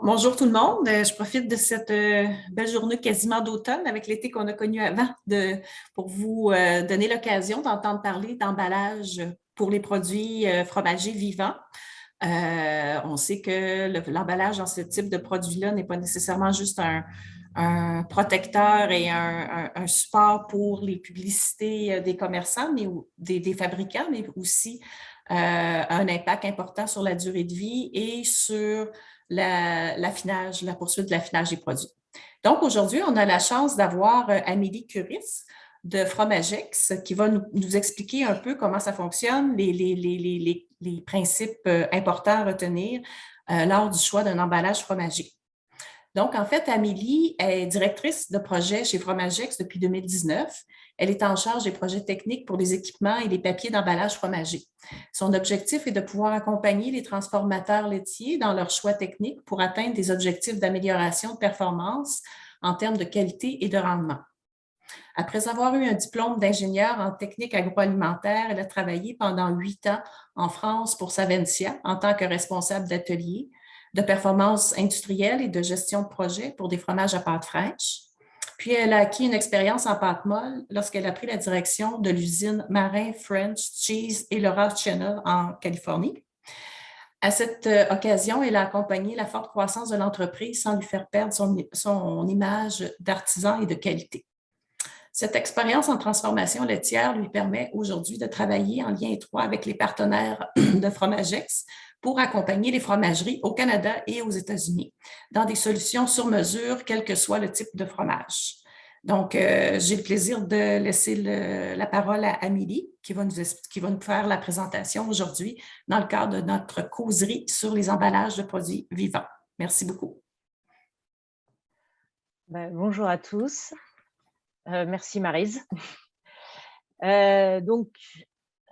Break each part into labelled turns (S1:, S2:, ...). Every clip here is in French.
S1: Bonjour tout le monde. Je profite de cette belle journée quasiment d'automne avec l'été qu'on a connu avant pour vous donner l'occasion d'entendre parler d'emballage pour les produits fromagers vivants. On sait que l'emballage dans ce type de produit-là n'est pas nécessairement juste un protecteur et un support pour les publicités des commerçants, mais des fabricants, mais aussi un impact important sur la durée de vie et sur l'affinage, la poursuite de l'affinage des produits. Donc, aujourd'hui, on a la chance d'avoir Amélie Curis de Fromagex qui va nous expliquer un peu comment ça fonctionne, les principes importants à retenir lors du choix d'un emballage fromager. Donc, en fait, Amélie est directrice de projet chez Fromagex depuis 2019. Elle est en charge des projets techniques pour les équipements et les papiers d'emballage fromager. Son objectif est de pouvoir accompagner les transformateurs laitiers dans leurs choix techniques pour atteindre des objectifs d'amélioration de performance en termes de qualité et de rendement. Après avoir eu un diplôme d'ingénieur en technique agroalimentaire, elle a travaillé pendant 8 ans en France pour Savencia en tant que responsable d'atelier de performance industrielle et de gestion de projet pour des fromages à pâte fraîche. Puis, elle a acquis une expérience en pâte molle lorsqu'elle a pris la direction de l'usine Marin French Cheese et Laura Channel en Californie. À cette occasion, elle a accompagné la forte croissance de l'entreprise sans lui faire perdre son image d'artisan et de qualité. Cette expérience en transformation laitière lui permet aujourd'hui de travailler en lien étroit avec les partenaires de Fromagex pour accompagner les fromageries au Canada et aux États-Unis dans des solutions sur mesure, quel que soit le type de fromage. Donc, j'ai le plaisir de laisser la parole à Amélie qui va nous faire la présentation aujourd'hui dans le cadre de notre causerie sur les emballages de produits vivants. Merci beaucoup.
S2: Bonjour à tous. Merci Maryse.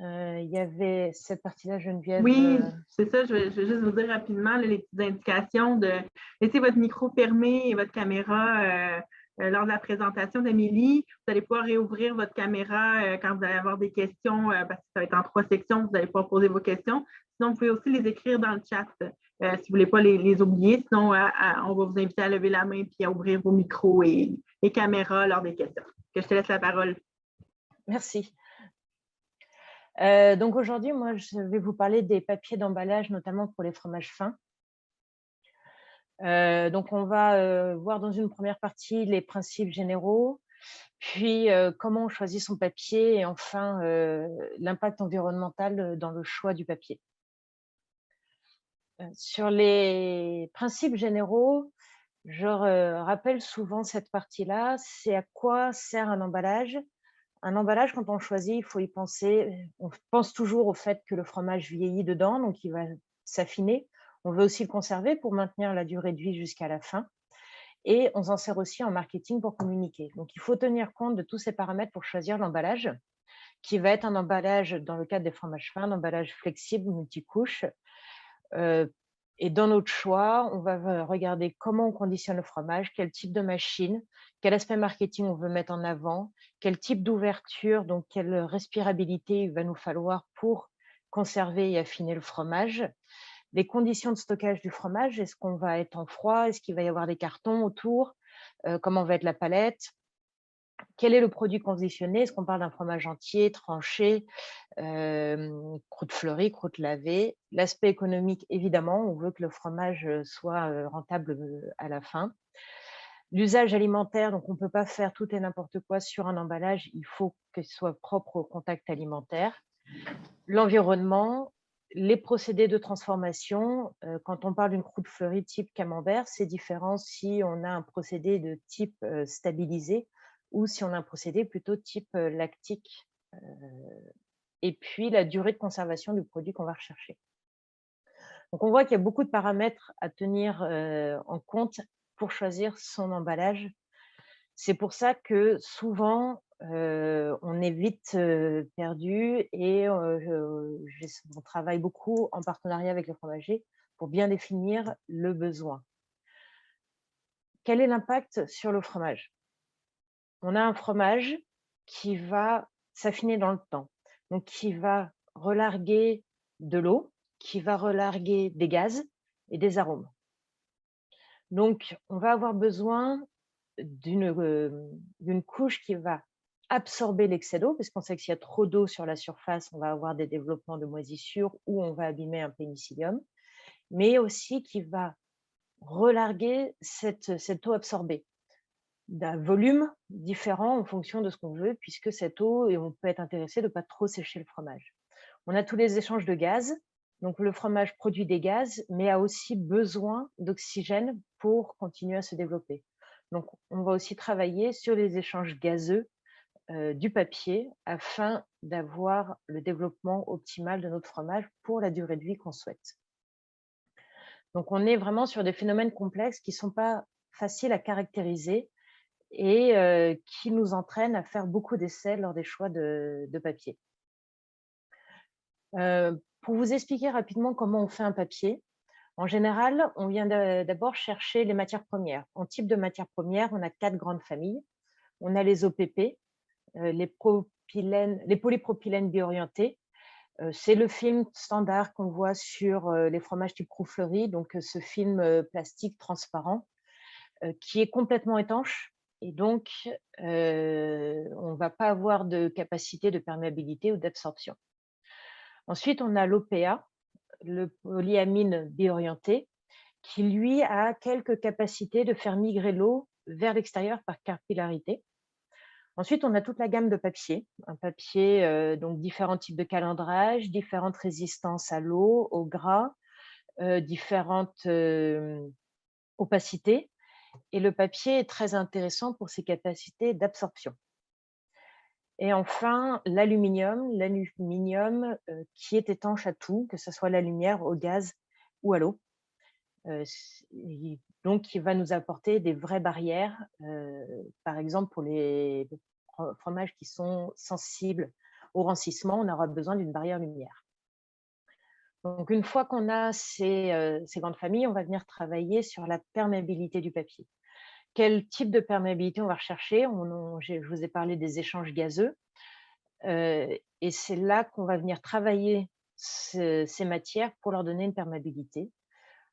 S2: Il y avait cette partie-là, Geneviève.
S3: Oui, c'est ça. Je vais juste vous dire rapidement les petites indications de laisser votre micro fermé et votre caméra lors de la présentation d'Amélie. Vous allez pouvoir réouvrir votre caméra quand vous allez avoir des questions, parce que ça va être en 3 sections, vous allez pouvoir poser vos questions. Sinon, vous pouvez aussi les écrire dans le chat si vous ne voulez pas les oublier. Sinon, on va vous inviter à lever la main et à ouvrir vos micros et caméras lors des questions. Je te laisse la parole.
S2: Merci. Donc aujourd'hui, moi, je vais vous parler des papiers d'emballage, notamment pour les fromages fins. Donc on va voir dans une première partie les principes généraux, puis comment on choisit son papier et enfin l'impact environnemental dans le choix du papier. Sur les principes généraux, je rappelle souvent cette partie-là, c'est à quoi sert un emballage. Un emballage, quand on choisit, il faut y penser. On pense toujours au fait que le fromage vieillit dedans, donc il va s'affiner. On veut aussi le conserver pour maintenir la durée de vie jusqu'à la fin. Et on s'en sert aussi en marketing pour communiquer. Donc, il faut tenir compte de tous ces paramètres pour choisir l'emballage, qui va être un emballage, dans le cadre des fromages fins, un emballage flexible, multicouche. Et dans notre choix, on va regarder comment on conditionne le fromage, quel type de machine, quel aspect marketing on veut mettre en avant, quel type d'ouverture, donc quelle respirabilité il va nous falloir pour conserver et affiner le fromage, les conditions de stockage du fromage, est-ce qu'on va être en froid, est-ce qu'il va y avoir des cartons autour, comment va être la palette, quel est le produit conditionné, est-ce qu'on parle d'un fromage entier, tranché, croûte fleurie, croûte lavée. L'aspect économique, évidemment, on veut que le fromage soit rentable à la fin. L'usage alimentaire, donc on ne peut pas faire tout et n'importe quoi sur un emballage, il faut qu'il soit propre au contact alimentaire. L'environnement, les procédés de transformation, quand on parle d'une croûte fleurie type camembert, c'est différent si on a un procédé de type stabilisé ou si on a un procédé plutôt type lactique. Et puis la durée de conservation du produit qu'on va rechercher. Donc on voit qu'il y a beaucoup de paramètres à tenir en compte pour choisir son emballage. C'est pour ça que souvent on est vite perdu et on travaille beaucoup en partenariat avec le fromager pour bien définir le besoin. Quel est l'impact sur le fromage? On a un fromage qui va s'affiner dans le temps, donc qui va relarguer de l'eau, qui va relarguer des gaz et des arômes. Donc, on va avoir besoin d'une couche qui va absorber l'excès d'eau, parce qu'on sait que s'il y a trop d'eau sur la surface, on va avoir des développements de moisissures ou on va abîmer un pénicillium, mais aussi qui va relarguer cette eau absorbée d'un volume différent en fonction de ce qu'on veut, puisque cette eau, et on peut être intéressé de ne pas trop sécher le fromage. On a tous les échanges de gaz, donc le fromage produit des gaz, mais a aussi besoin d'oxygène pour continuer à se développer. Donc on va aussi travailler sur les échanges gazeux du papier afin d'avoir le développement optimal de notre fromage pour la durée de vie qu'on souhaite. Donc on est vraiment sur des phénomènes complexes qui ne sont pas faciles à caractériser et qui nous entraînent à faire beaucoup d'essais lors des choix de papier. Pour vous expliquer rapidement comment on fait un papier, en général, on vient d'abord chercher les matières premières. En type de matières premières, on a 4 grandes familles. On a les OPP, les polypropylènes biorientés. C'est le film standard qu'on voit sur les fromages type roux fleuri, donc ce film plastique transparent qui est complètement étanche. Et donc, on ne va pas avoir de capacité de perméabilité ou d'absorption. Ensuite, on a l'OPA, le polyamine biorienté, qui lui a quelques capacités de faire migrer l'eau vers l'extérieur par capillarité. Ensuite, on a toute la gamme de papiers, un papier, donc différents types de calendrage, différentes résistances à l'eau, au gras, différentes opacités. Et le papier est très intéressant pour ses capacités d'absorption. Et enfin, l'aluminium qui est étanche à tout, que ce soit la lumière, au gaz ou à l'eau. Donc, qui va nous apporter des vraies barrières, par exemple pour les fromages qui sont sensibles au rancissement, on aura besoin d'une barrière lumière. Donc, une fois qu'on a ces grandes familles, on va venir travailler sur la perméabilité du papier. Quel type de perméabilité on va rechercher? Je vous ai parlé des échanges gazeux, et c'est là qu'on va venir travailler ces matières pour leur donner une perméabilité.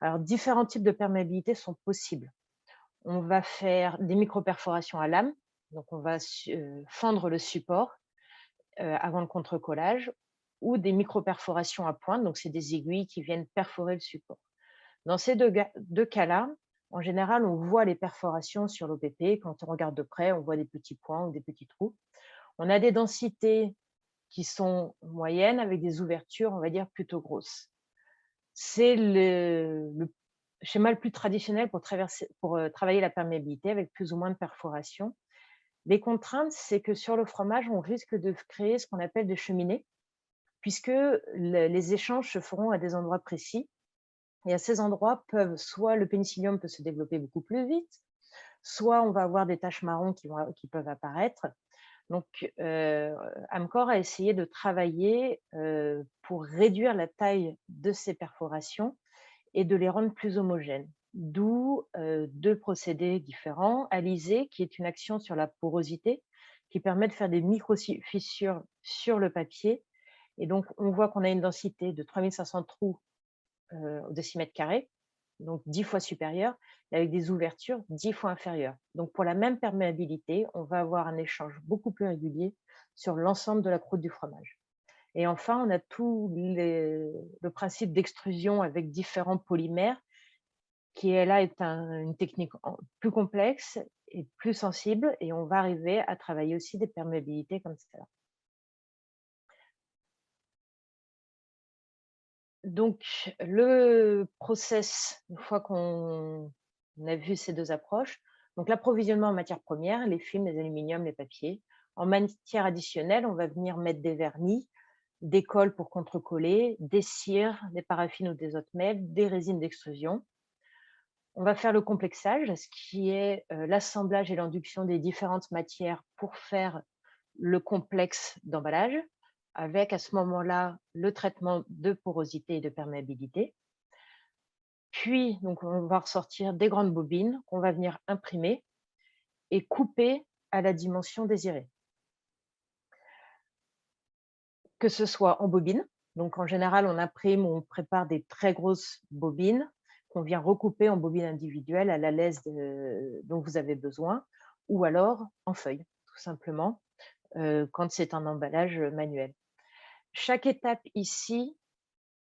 S2: Alors, différents types de perméabilité sont possibles. On va faire des micro-perforations à lame, donc on va fendre le support avant le contre-collage, ou des micro-perforations à pointe, donc c'est des aiguilles qui viennent perforer le support. Dans ces deux cas-là, en général, on voit les perforations sur l'OPP. Quand on regarde de près, on voit des petits points ou des petits trous. On a des densités qui sont moyennes avec des ouvertures, on va dire, plutôt grosses. C'est le schéma le plus traditionnel pour travailler la perméabilité avec plus ou moins de perforations. Les contraintes, c'est que sur le fromage, on risque de créer ce qu'on appelle des cheminées, puisque les échanges se feront à des endroits précis. Et à ces endroits, soit le pénicillium peut se développer beaucoup plus vite, soit on va avoir des taches marron qui peuvent apparaître. Donc, Amcor a essayé de travailler pour réduire la taille de ces perforations et de les rendre plus homogènes. D'où deux procédés différents. Alizé, qui est une action sur la porosité, qui permet de faire des micro-fissures sur le papier. Et donc, on voit qu'on a une densité de 3500 trous au décimètre carré, donc 10 fois supérieure, et avec des ouvertures 10 fois inférieures. Donc, pour la même perméabilité, on va avoir un échange beaucoup plus régulier sur l'ensemble de la croûte du fromage. Et enfin, on a tout le principe d'extrusion avec différents polymères, qui là est une technique plus complexe et plus sensible, et on va arriver à travailler aussi des perméabilités comme ça. Donc, le process, une fois qu'on a vu ces deux approches, donc l'approvisionnement en matières premières, les films, les aluminiums, les papiers. En matière additionnelle, on va venir mettre des vernis, des colles pour contre-coller, des cires, des paraffines ou des hot-melt, des résines d'extrusion. On va faire le complexage, ce qui est l'assemblage et l'induction des différentes matières pour faire le complexe d'emballage, avec à ce moment-là le traitement de porosité et de perméabilité. Puis, donc, on va ressortir des grandes bobines qu'on va venir imprimer et couper à la dimension désirée. Que ce soit en bobine, donc en général, on imprime ou on prépare des très grosses bobines qu'on vient recouper en bobines individuelles à la lèse dont vous avez besoin, ou alors en feuille, tout simplement, quand c'est un emballage manuel. Chaque étape ici,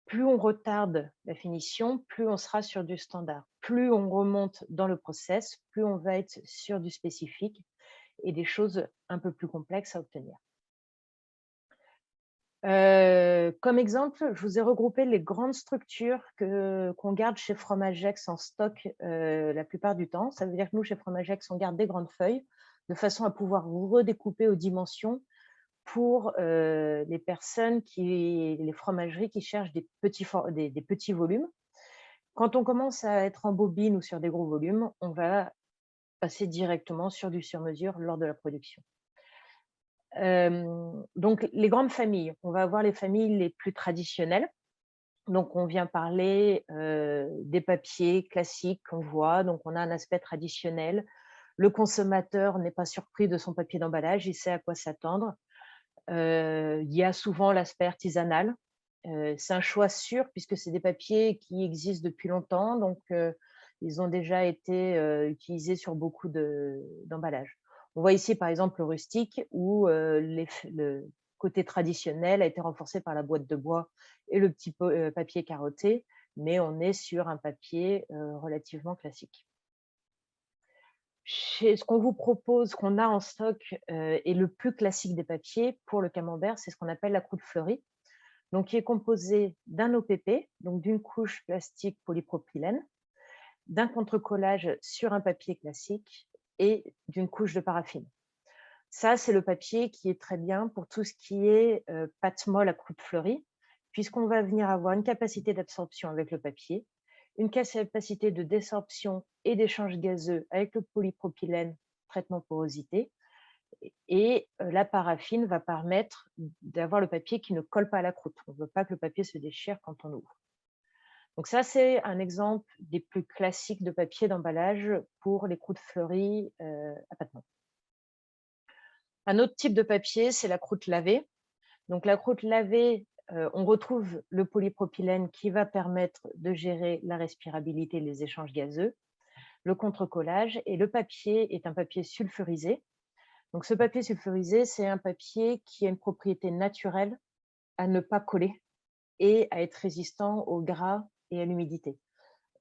S2: plus on retarde la finition, plus on sera sur du standard. Plus on remonte dans le process, plus on va être sur du spécifique et des choses un peu plus complexes à obtenir. Comme exemple, je vous ai regroupé les grandes structures qu'on garde chez Fromagex en stock la plupart du temps. Ça veut dire que nous, chez Fromagex, on garde des grandes feuilles de façon à pouvoir redécouper aux dimensions pour les personnes, les fromageries qui cherchent des petits volumes. Quand on commence à être en bobine ou sur des gros volumes, on va passer directement sur du sur-mesure lors de la production. Donc, les grandes familles, on va avoir les familles les plus traditionnelles. Donc, on vient parler des papiers classiques qu'on voit. Donc, on a un aspect traditionnel. Le consommateur n'est pas surpris de son papier d'emballage, il sait à quoi s'attendre. Il y a souvent l'aspect artisanal. C'est un choix sûr puisque c'est des papiers qui existent depuis longtemps. Donc, ils ont déjà été utilisés sur beaucoup d'emballages. On voit ici, par exemple, le rustique où le côté traditionnel a été renforcé par la boîte de bois et le petit papier carotté, mais on est sur un papier relativement classique. Ce qu'on vous propose, qu'on a en stock, et le plus classique des papiers pour le camembert, c'est ce qu'on appelle la croûte fleurie, donc qui est composée d'un OPP, donc d'une couche plastique polypropylène, d'un contre-collage sur un papier classique et d'une couche de paraffine. Ça, c'est le papier qui est très bien pour tout ce qui est pâte molle à croûte fleurie, puisqu'on va venir avoir une capacité d'absorption avec le papier, une capacité de désorption et d'échange gazeux avec le polypropylène, traitement porosité, et la paraffine va permettre d'avoir le papier qui ne colle pas à la croûte. On ne veut pas que le papier se déchire quand on ouvre. Donc ça, c'est un exemple des plus classiques de papier d'emballage pour les croûtes fleuries à pâte molle. Un autre type de papier, c'est la croûte lavée. Donc la croûte lavée, on retrouve le polypropylène qui va permettre de gérer la respirabilité, les échanges gazeux, le contre-collage, et le papier est un papier sulfurisé. Donc ce papier sulfurisé, c'est un papier qui a une propriété naturelle à ne pas coller et à être résistant au gras et à l'humidité.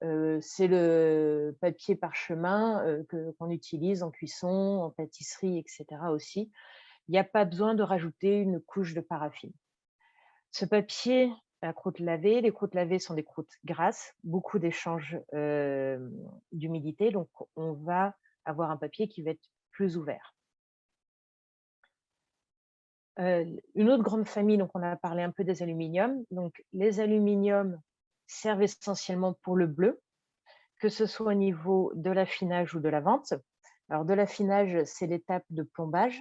S2: C'est le papier parchemin qu'on utilise en cuisson, en pâtisserie, etc. aussi. Il n'y a pas besoin de rajouter une couche de paraffine. Ce papier à croûte lavée, les croûtes lavées sont des croûtes grasses, beaucoup d'échanges d'humidité, donc on va avoir un papier qui va être plus ouvert. Une autre grande famille, donc on a parlé un peu des aluminiums. Donc les aluminiums servent essentiellement pour le bleu, que ce soit au niveau de l'affinage ou de la vente. Alors de l'affinage, c'est l'étape de plombage.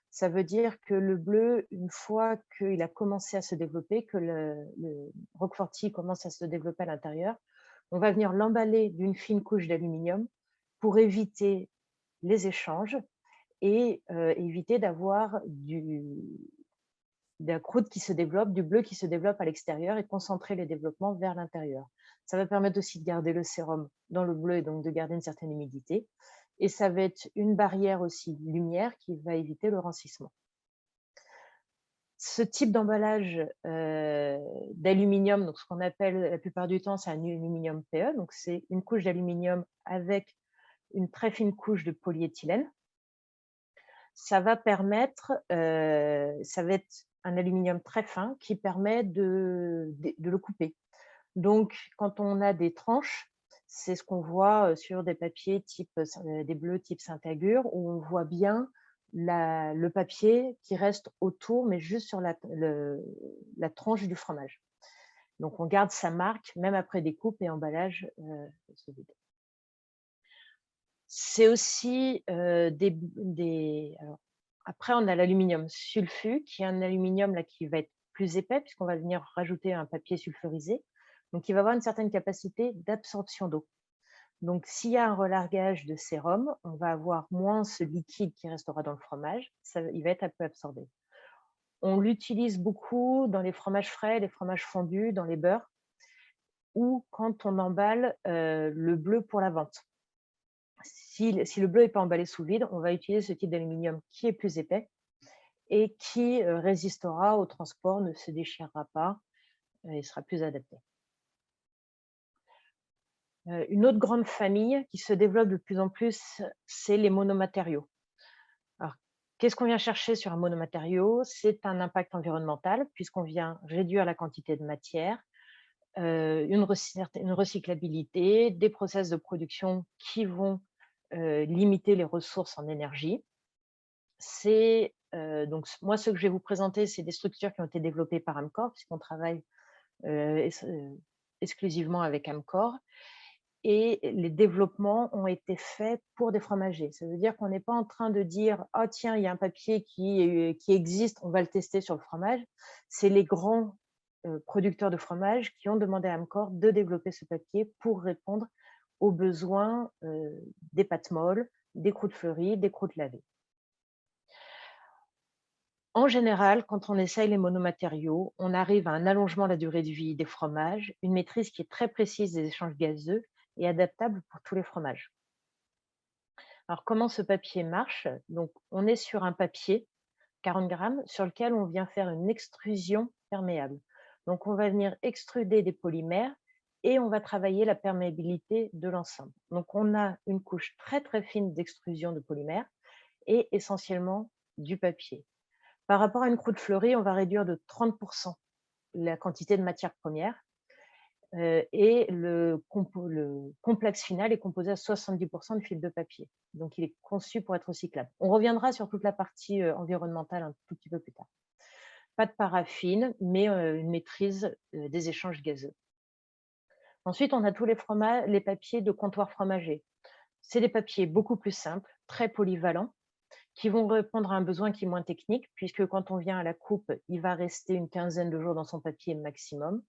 S2: Ça veut dire que le bleu, une fois qu'il a commencé à se développer, que le roqueforti commence à se développer à l'intérieur, on va venir l'emballer d'une fine couche d'aluminium pour éviter les échanges et éviter d'avoir de la croûte qui se développe, du bleu qui se développe à l'extérieur et concentrer les développements vers l'intérieur. Ça va permettre aussi de garder le sérum dans le bleu et donc de garder une certaine humidité. Et ça va être une barrière aussi lumière qui va éviter le rancissement. Ce type d'emballage d'aluminium, donc ce qu'on appelle la plupart du temps, c'est un aluminium PE, donc c'est une couche d'aluminium avec une très fine couche de polyéthylène. Ça va permettre, ça va être un aluminium très fin qui permet de le couper. Donc, quand on a des tranches, c'est ce qu'on voit sur des papiers type, des bleus type Saint-Agur, où on voit bien le papier qui reste autour, mais juste sur la tranche du fromage. Donc, on garde sa marque, même après découpe et emballage sous vide. C'est aussi alors, après, on a l'aluminium sulfu, qui est un aluminium là, qui va être plus épais, puisqu'on va venir rajouter un papier sulfurisé. Donc, il va avoir une certaine capacité d'absorption d'eau. Donc, s'il y a un relargage de sérum, on va avoir moins ce liquide qui restera dans le fromage. Il va être un peu absorbé. On l'utilise beaucoup dans les fromages frais, les fromages fondus, dans les beurres, ou quand on emballe le bleu pour la vente. Si le bleu n'est pas emballé sous vide, on va utiliser ce type d'aluminium qui est plus épais et qui résistera au transport, ne se déchirera pas et sera plus adapté. Une autre grande famille qui se développe de plus en plus, c'est les monomatériaux. Alors, qu'est-ce qu'on vient chercher sur un monomatériau? C'est un impact environnemental, puisqu'on vient réduire la quantité de matière, une recyclabilité, des process de production qui vont limiter les ressources en énergie. Donc, moi, ce que je vais vous présenter, c'est des structures qui ont été développées par Amcor, puisqu'on travaille exclusivement avec Amcor. Et les développements ont été faits pour des fromagers. Ça veut dire qu'on n'est pas en train de dire « Ah tiens, il y a un papier qui existe, on va le tester sur le fromage ». C'est les grands producteurs de fromage qui ont demandé à Amcor de développer ce papier pour répondre aux besoins des pâtes molles, des croûtes fleuries, des croûtes lavées. En général, quand on essaye les monomatériaux, on arrive à un allongement de la durée de vie des fromages, une maîtrise qui est très précise des échanges gazeux et adaptable pour tous les fromages. Alors, comment ce papier marche? Donc, on est sur un papier, 40 grammes, sur lequel on vient faire une extrusion perméable. Donc, on va venir extruder des polymères et on va travailler la perméabilité de l'ensemble. Donc, on a une couche très, très fine d'extrusion de polymères et essentiellement du papier. Par rapport à une croûte fleurie, on va réduire de 30% la quantité de matière première et le complexe final est composé à 70% de fil de papier. Donc, il est conçu pour être recyclable. On reviendra sur toute la partie environnementale un tout petit peu plus tard. Pas de paraffine, mais une maîtrise des échanges gazeux. Ensuite, on a tous les papiers de comptoir fromager. C'est des papiers beaucoup plus simples, très polyvalents, qui vont répondre à un besoin qui est moins technique, puisque quand on vient à la coupe, il va rester une quinzaine de jours dans son papier maximum.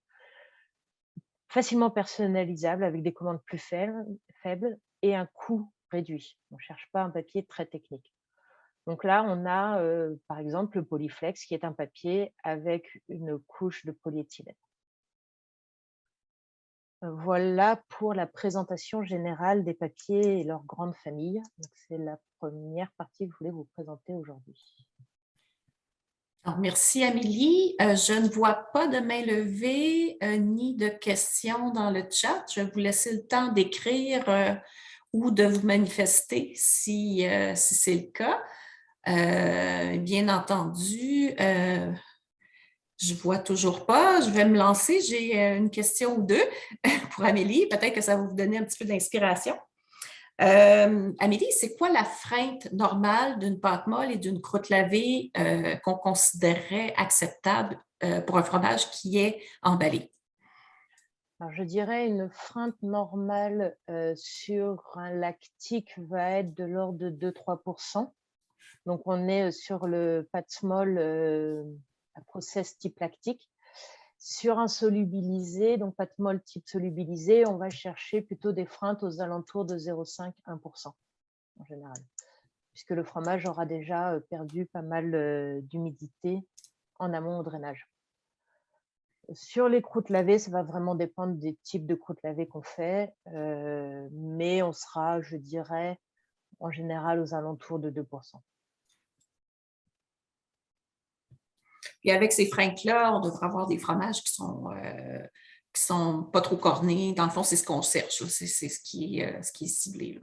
S2: Facilement personnalisable avec des commandes plus faibles et un coût réduit. On ne cherche pas un papier très technique. Donc là, on a par exemple le Polyflex qui est un papier avec une couche de polyéthylène. Voilà pour la présentation générale des papiers et leur grande famille. C'est la première partie que je voulais vous présenter aujourd'hui.
S1: Alors, merci Amélie. Je ne vois pas de main levée ni de questions dans le chat. Je vais vous laisser le temps d'écrire ou de vous manifester si c'est le cas. Bien entendu, je ne vois toujours pas. Je vais me lancer. J'ai une question ou deux pour Amélie. Peut-être que ça va vous donner un petit peu d'inspiration. Amélie, c'est quoi la freinte normale d'une pâte molle et d'une croûte lavée qu'on considérerait acceptable pour un fromage qui est emballé?
S2: Alors, je dirais une freinte normale sur un lactique va être de l'ordre de 2-3%. Donc, on est sur le pâte molle à process type lactique. Sur un solubilisé, donc pâte molle type solubilisé, on va chercher plutôt des freintes aux alentours de 0,5-1% en général, puisque le fromage aura déjà perdu pas mal d'humidité en amont au drainage. Sur les croûtes lavées, ça va vraiment dépendre des types de croûtes lavées qu'on fait, mais on sera, je dirais, en général aux alentours de 2%.
S1: Et avec ces freins-là, on devrait avoir des fromages qui sont pas trop cornés. Dans le fond, c'est ce qu'on cherche. C'est ce qui est ciblé. Là.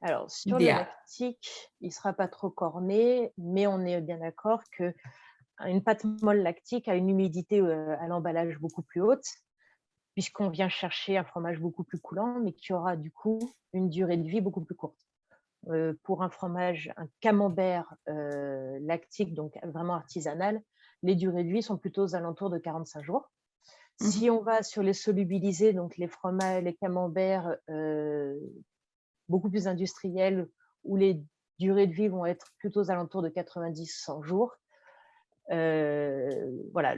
S2: Alors, sur le lactique, il ne sera pas trop corné, mais on est bien d'accord qu'une pâte molle lactique a une humidité à l'emballage beaucoup plus haute, puisqu'on vient chercher un fromage beaucoup plus coulant, mais qui aura du coup une durée de vie beaucoup plus courte. Pour un fromage, un camembert lactique, donc vraiment artisanal, les durées de vie sont plutôt aux alentours de 45 jours. Si on va sur les solubilisés, donc les camemberts beaucoup plus industriels, où les durées de vie vont être plutôt aux alentours de 90-100 jours, voilà,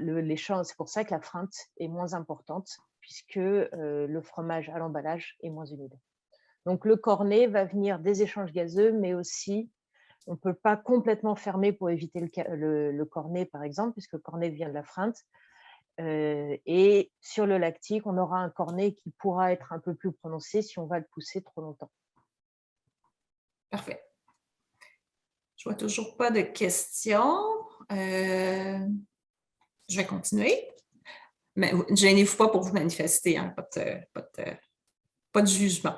S2: c'est pour ça que la freinte est moins importante, puisque le fromage à l'emballage est moins humide. Donc, le cornet va venir des échanges gazeux, mais aussi, on ne peut pas complètement fermer pour éviter le cornet, par exemple, puisque le cornet vient de la freinte. Et sur le lactique, on aura un cornet qui pourra être un peu plus prononcé si on va le pousser trop longtemps.
S1: Parfait. Je vois toujours pas de questions. Je vais continuer. Mais ne gênez-vous pas pour vous manifester, hein, pas de jugement.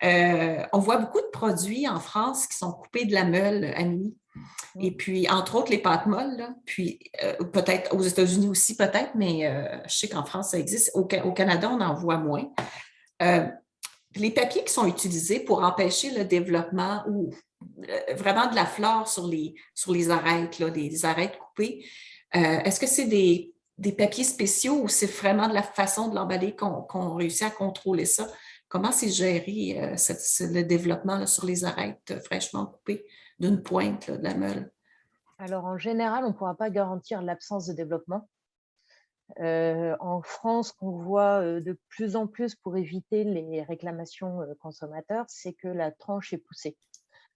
S1: On voit beaucoup de produits en France qui sont coupés de la meule, Amélie. Et puis, entre autres, les pâtes molles, là, puis peut-être aux États-Unis aussi, peut-être, mais je sais qu'en France, ça existe. Au Canada, on en voit moins. Les papiers qui sont utilisés pour empêcher le développement ou vraiment de la flore sur les arêtes, là, les arêtes coupées, est-ce que c'est des papiers spéciaux ou c'est vraiment de la façon de l'emballer qu'on réussit à contrôler ça? Comment c'est géré le développement là, sur les arêtes fraîchement coupées d'une pointe là, de la meule?
S2: Alors, en général, on ne pourra pas garantir l'absence de développement. En France, ce qu'on voit de plus en plus pour éviter les réclamations consommateurs, c'est que la tranche est poussée.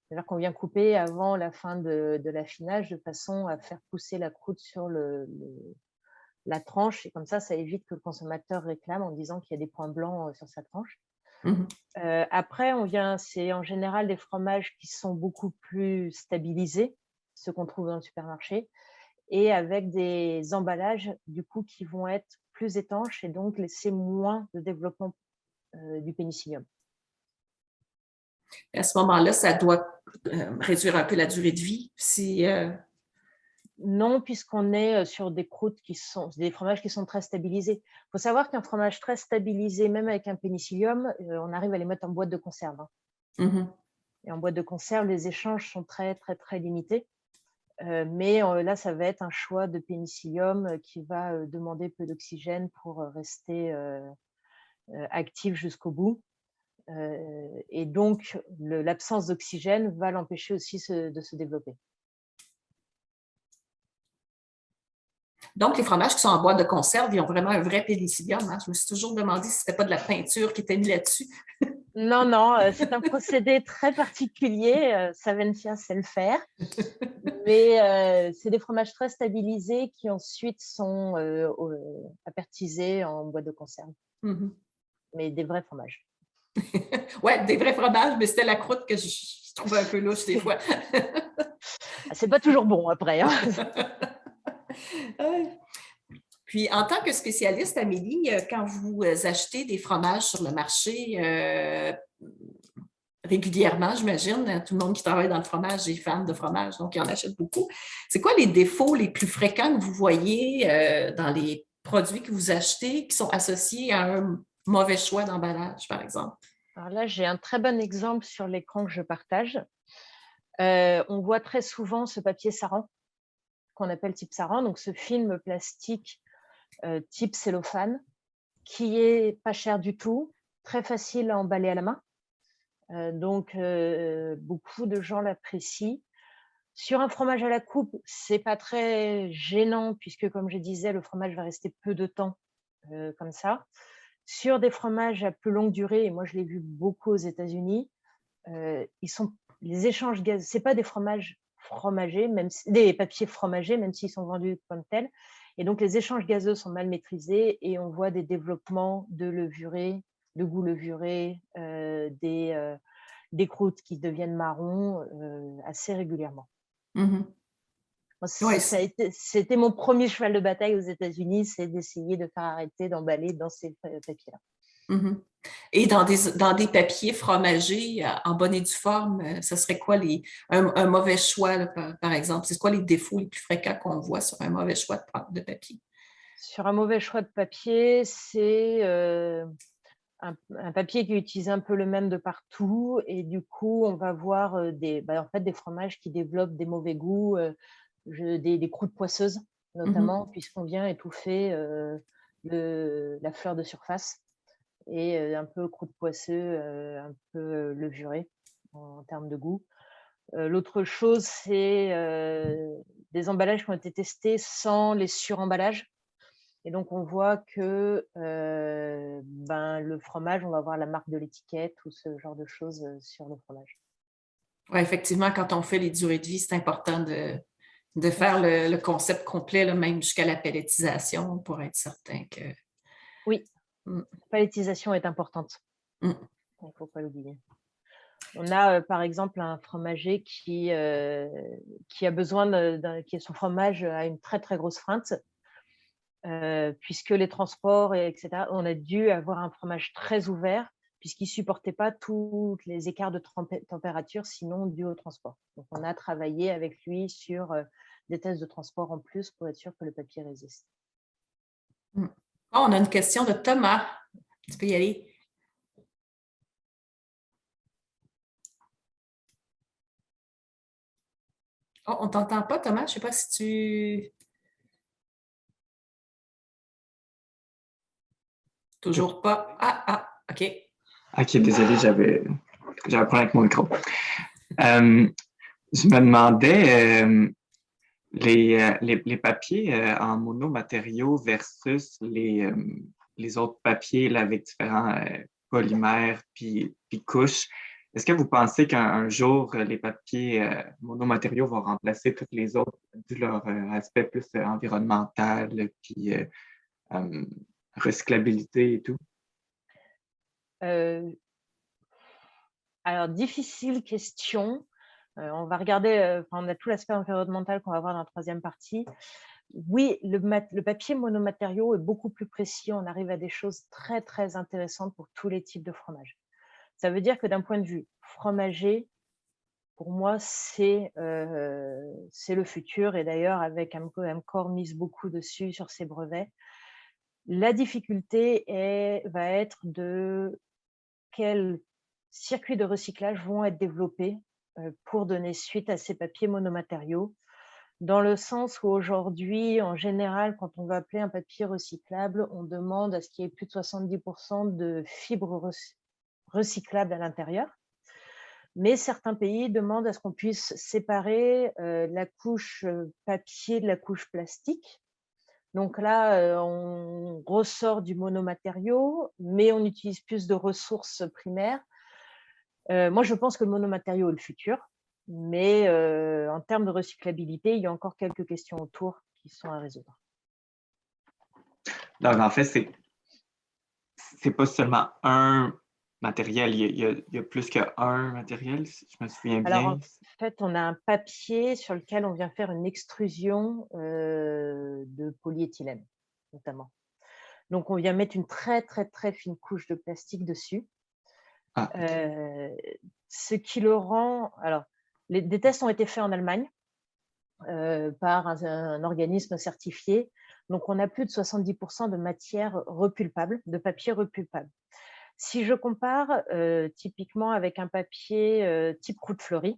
S2: C'est-à-dire qu'on vient couper avant la fin de l'affinage de façon à faire pousser la croûte sur la tranche. Et comme ça évite que le consommateur réclame en disant qu'il y a des points blancs sur sa tranche. Après, c'est en général des fromages qui sont beaucoup plus stabilisés, ceux qu'on trouve dans le supermarché, et avec des emballages du coup qui vont être plus étanches et donc laisser moins de développement du pénicillium.
S1: À ce moment-là, ça doit réduire un peu la durée de vie.
S2: Non, puisqu'on est sur des croûtes des fromages qui sont très stabilisés. Il faut savoir qu'un fromage très stabilisé, même avec un pénicillium, on arrive à les mettre en boîte de conserve. Et en boîte de conserve, les échanges sont très, très, très limités. Mais là, ça va être un choix de pénicillium qui va demander peu d'oxygène pour rester actif jusqu'au bout. Et donc, l'absence d'oxygène va l'empêcher aussi de se développer.
S1: Donc, les fromages qui sont en boîte de conserve, ils ont vraiment un vrai pénicillium. Hein? Je me suis toujours demandé si ce n'était pas de la peinture qui était mise là-dessus.
S2: Non, non, c'est un procédé très particulier. Savencia sait le faire. Mais c'est des fromages très stabilisés qui ensuite sont apertisés en boîte de conserve. Mais des vrais fromages.
S1: Oui, des vrais fromages, mais c'était la croûte que je trouvais un peu louche des fois.
S2: C'est pas toujours bon après. Hein.
S1: Puis, en tant que spécialiste, Amélie, quand vous achetez des fromages sur le marché régulièrement, j'imagine, tout le monde qui travaille dans le fromage est fan de fromage, donc il en achète beaucoup. C'est quoi les défauts les plus fréquents que vous voyez dans les produits que vous achetez qui sont associés à un mauvais choix d'emballage, par exemple?
S2: Alors là, j'ai un très bon exemple sur l'écran que je partage. On voit très souvent ce papier saran, qu'on appelle type saran, donc ce film plastique type cellophane, qui est pas cher du tout, très facile à emballer à la main. Donc, beaucoup de gens l'apprécient. Sur un fromage à la coupe, c'est pas très gênant puisque, comme je disais, le fromage va rester peu de temps comme ça. Sur des fromages à plus longue durée, et moi je l'ai vu beaucoup aux États-Unis, les échanges gaz, c'est pas des fromages fromagés, des papiers fromagés, même s'ils sont vendus comme tels. Et donc les échanges gazeux sont mal maîtrisés et on voit des développements de levurés, de goût levuré, des croûtes qui deviennent marrons assez régulièrement. C'était mon premier cheval de bataille aux États-Unis, c'est d'essayer de faire arrêter d'emballer dans ces papiers-là.
S1: Et dans des papiers fromagés en bonne et due forme, ce serait quoi un mauvais choix, là, par exemple? C'est quoi les défauts les plus fréquents qu'on voit sur un mauvais choix de papier?
S2: Sur un mauvais choix de papier, c'est un papier qui utilise un peu le même de partout et du coup, on va voir des fromages qui développent des mauvais goûts, des croûtes poisseuses notamment, puisqu'on vient étouffer la fleur de surface et un peu croûte poisseux, un peu levuré en termes de goût. L'autre chose, c'est des emballages qui ont été testés sans les suremballages. Et donc, on voit que le fromage, on va voir la marque de l'étiquette ou ce genre de choses sur le fromage.
S1: Oui, effectivement, quand on fait les durées de vie, c'est important De faire le concept complet, là, même jusqu'à la pelletisation, pour être certain que...
S2: Oui,
S1: Mm.
S2: la palettisation est importante.
S1: Mm.
S2: Il ne faut pas l'oublier. On a par exemple un fromager qui a besoin qui son fromage a une très très grosse freinte, puisque les transports, etc. On a dû avoir un fromage très ouvert, puisqu'il ne supportait pas tous les écarts de température, sinon dû au transport. Donc on a travaillé avec lui sur des tests de transport en plus pour être sûr que le papier résiste.
S1: Oh, on a une question de Thomas. Tu peux y aller. Oh, on ne t'entend pas, Thomas. Je ne sais pas si tu... Toujours pas. OK.
S4: OK, désolé, j'avais un problème avec mon micro. Je me demandais, les papiers en monomatériaux versus les autres papiers là, avec différents polymères puis couches. Est-ce que vous pensez qu'un jour, les papiers monomatériaux vont remplacer tous les autres dû leur aspect plus environnemental puis recyclabilité et tout?
S2: Alors, difficile question. On va regarder, on a tout l'aspect environnemental qu'on va voir dans la troisième partie. Oui, le papier monomatériau est beaucoup plus précis. On arrive à des choses très, très intéressantes pour tous les types de fromages. Ça veut dire que d'un point de vue fromager, pour moi, c'est le futur. Et d'ailleurs, avec Amcor mise beaucoup dessus sur ses brevets. La difficulté va être de quels circuits de recyclage vont être développés pour donner suite à ces papiers monomatériaux, dans le sens où aujourd'hui, en général, quand on va appeler un papier recyclable, on demande à ce qu'il y ait plus de 70% de fibres recyclables à l'intérieur. Mais certains pays demandent à ce qu'on puisse séparer la couche papier de la couche plastique. Donc là, on ressort du monomatériau, mais on utilise plus de ressources primaires. Moi, je pense que le monomatériau est le futur, mais en termes de recyclabilité, il y a encore quelques questions autour qui sont à résoudre.
S4: Donc, en fait, c'est pas seulement un matériel, il y a plus qu'un matériel, si je me souviens bien.
S2: Alors, en fait, on a un papier sur lequel on vient faire une extrusion de polyéthylène, notamment. Donc, on vient mettre une très, très, très fine couche de plastique dessus.
S4: Ah, okay.
S2: Ce qui le rend... Alors, des tests ont été faits en Allemagne par un organisme certifié. Donc, on a plus de 70% de matière repulpable, de papier repulpable. Si je compare typiquement avec un papier type croûte fleurie,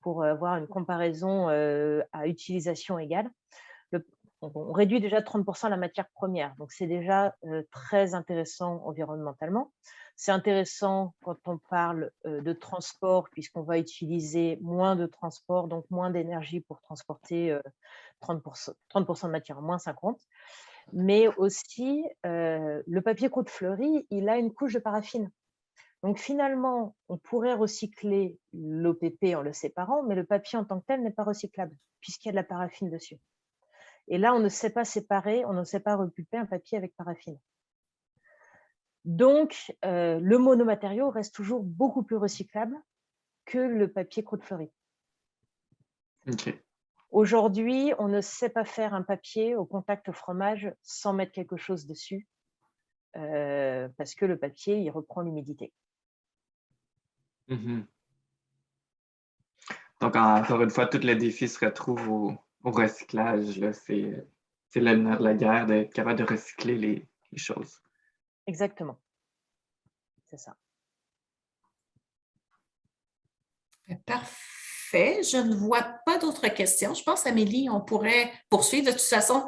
S2: pour avoir une comparaison à utilisation égale, on réduit déjà de 30% la matière première. Donc, c'est déjà très intéressant environnementalement. C'est intéressant quand on parle de transport, puisqu'on va utiliser moins de transport, donc moins d'énergie pour transporter 30% de matière, moins 50%. Mais aussi, le papier croûte fleurie, il a une couche de paraffine. Donc, finalement, on pourrait recycler l'OPP en le séparant, mais le papier en tant que tel n'est pas recyclable, puisqu'il y a de la paraffine dessus. Et là, on ne sait pas séparer, on ne sait pas repulper un papier avec paraffine. Donc, le monomatériau reste toujours beaucoup plus recyclable que le papier croûte fleurie.
S4: Okay.
S2: Aujourd'hui, on ne sait pas faire un papier au contact fromage sans mettre quelque chose dessus, parce que le papier, il reprend l'humidité.
S4: Mm-hmm. Donc, encore une fois, tout le défi se retrouve au recyclage. C'est le nerf de la guerre d'être capable de recycler les choses.
S2: Exactement. C'est ça.
S1: Parfait. Je ne vois pas d'autres questions. Je pense, Amélie, on pourrait poursuivre. De toute façon,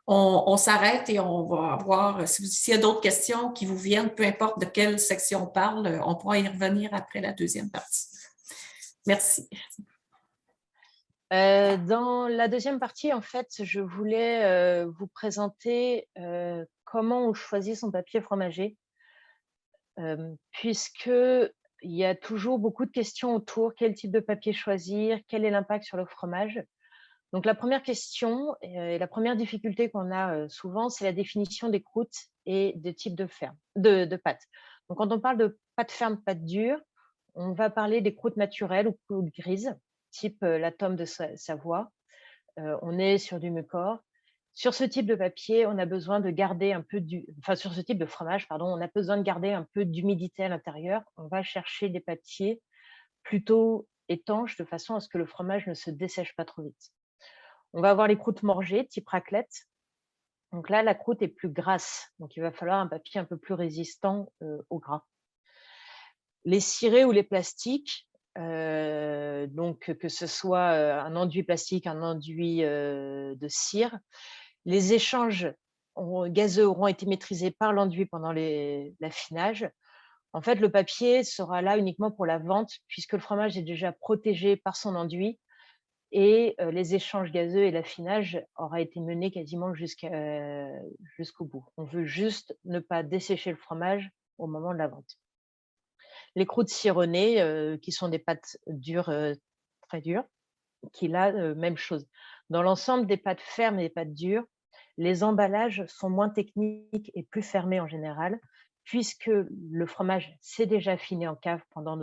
S1: on s'arrête et on va voir s'il y a d'autres questions qui vous viennent, peu importe de quelle section on parle, on pourra y revenir après la deuxième partie. Merci.
S2: Dans la deuxième partie, en fait, je voulais vous présenter comment on choisit son papier fromager, puisqu'il y a toujours beaucoup de questions autour. Quel type de papier choisir? Quel est l'impact sur le fromage? Donc, la première question et la première difficulté qu'on a souvent, c'est la définition des croûtes et des types de pâtes. Donc, quand on parle de pâte ferme, pâte dure, on va parler des croûtes naturelles ou croûtes grises, type la tome de Savoie. On est sur du Mucor. Sur ce type de papier, on a besoin de garder un peu sur ce type de fromage, pardon, on a besoin de garder un peu d'humidité à l'intérieur. On va chercher des papiers plutôt étanches de façon à ce que le fromage ne se dessèche pas trop vite. On va avoir les croûtes morgées, type raclette. Donc là, la croûte est plus grasse, donc il va falloir un papier un peu plus résistant au gras. Les cirés ou les plastiques, donc que ce soit un enduit plastique, un enduit de cire, les échanges gazeux auront été maîtrisés par l'enduit pendant l'affinage. En fait, le papier sera là uniquement pour la vente puisque le fromage est déjà protégé par son enduit et les échanges gazeux et l'affinage aura été mené quasiment jusqu'au bout. On veut juste ne pas dessécher le fromage au moment de la vente. Les croûtes cironnées, qui sont des pâtes dures, très dures, qui là, même chose. Dans l'ensemble des pâtes fermes et des pâtes dures, les emballages sont moins techniques et plus fermés en général, puisque le fromage s'est déjà affiné en cave pendant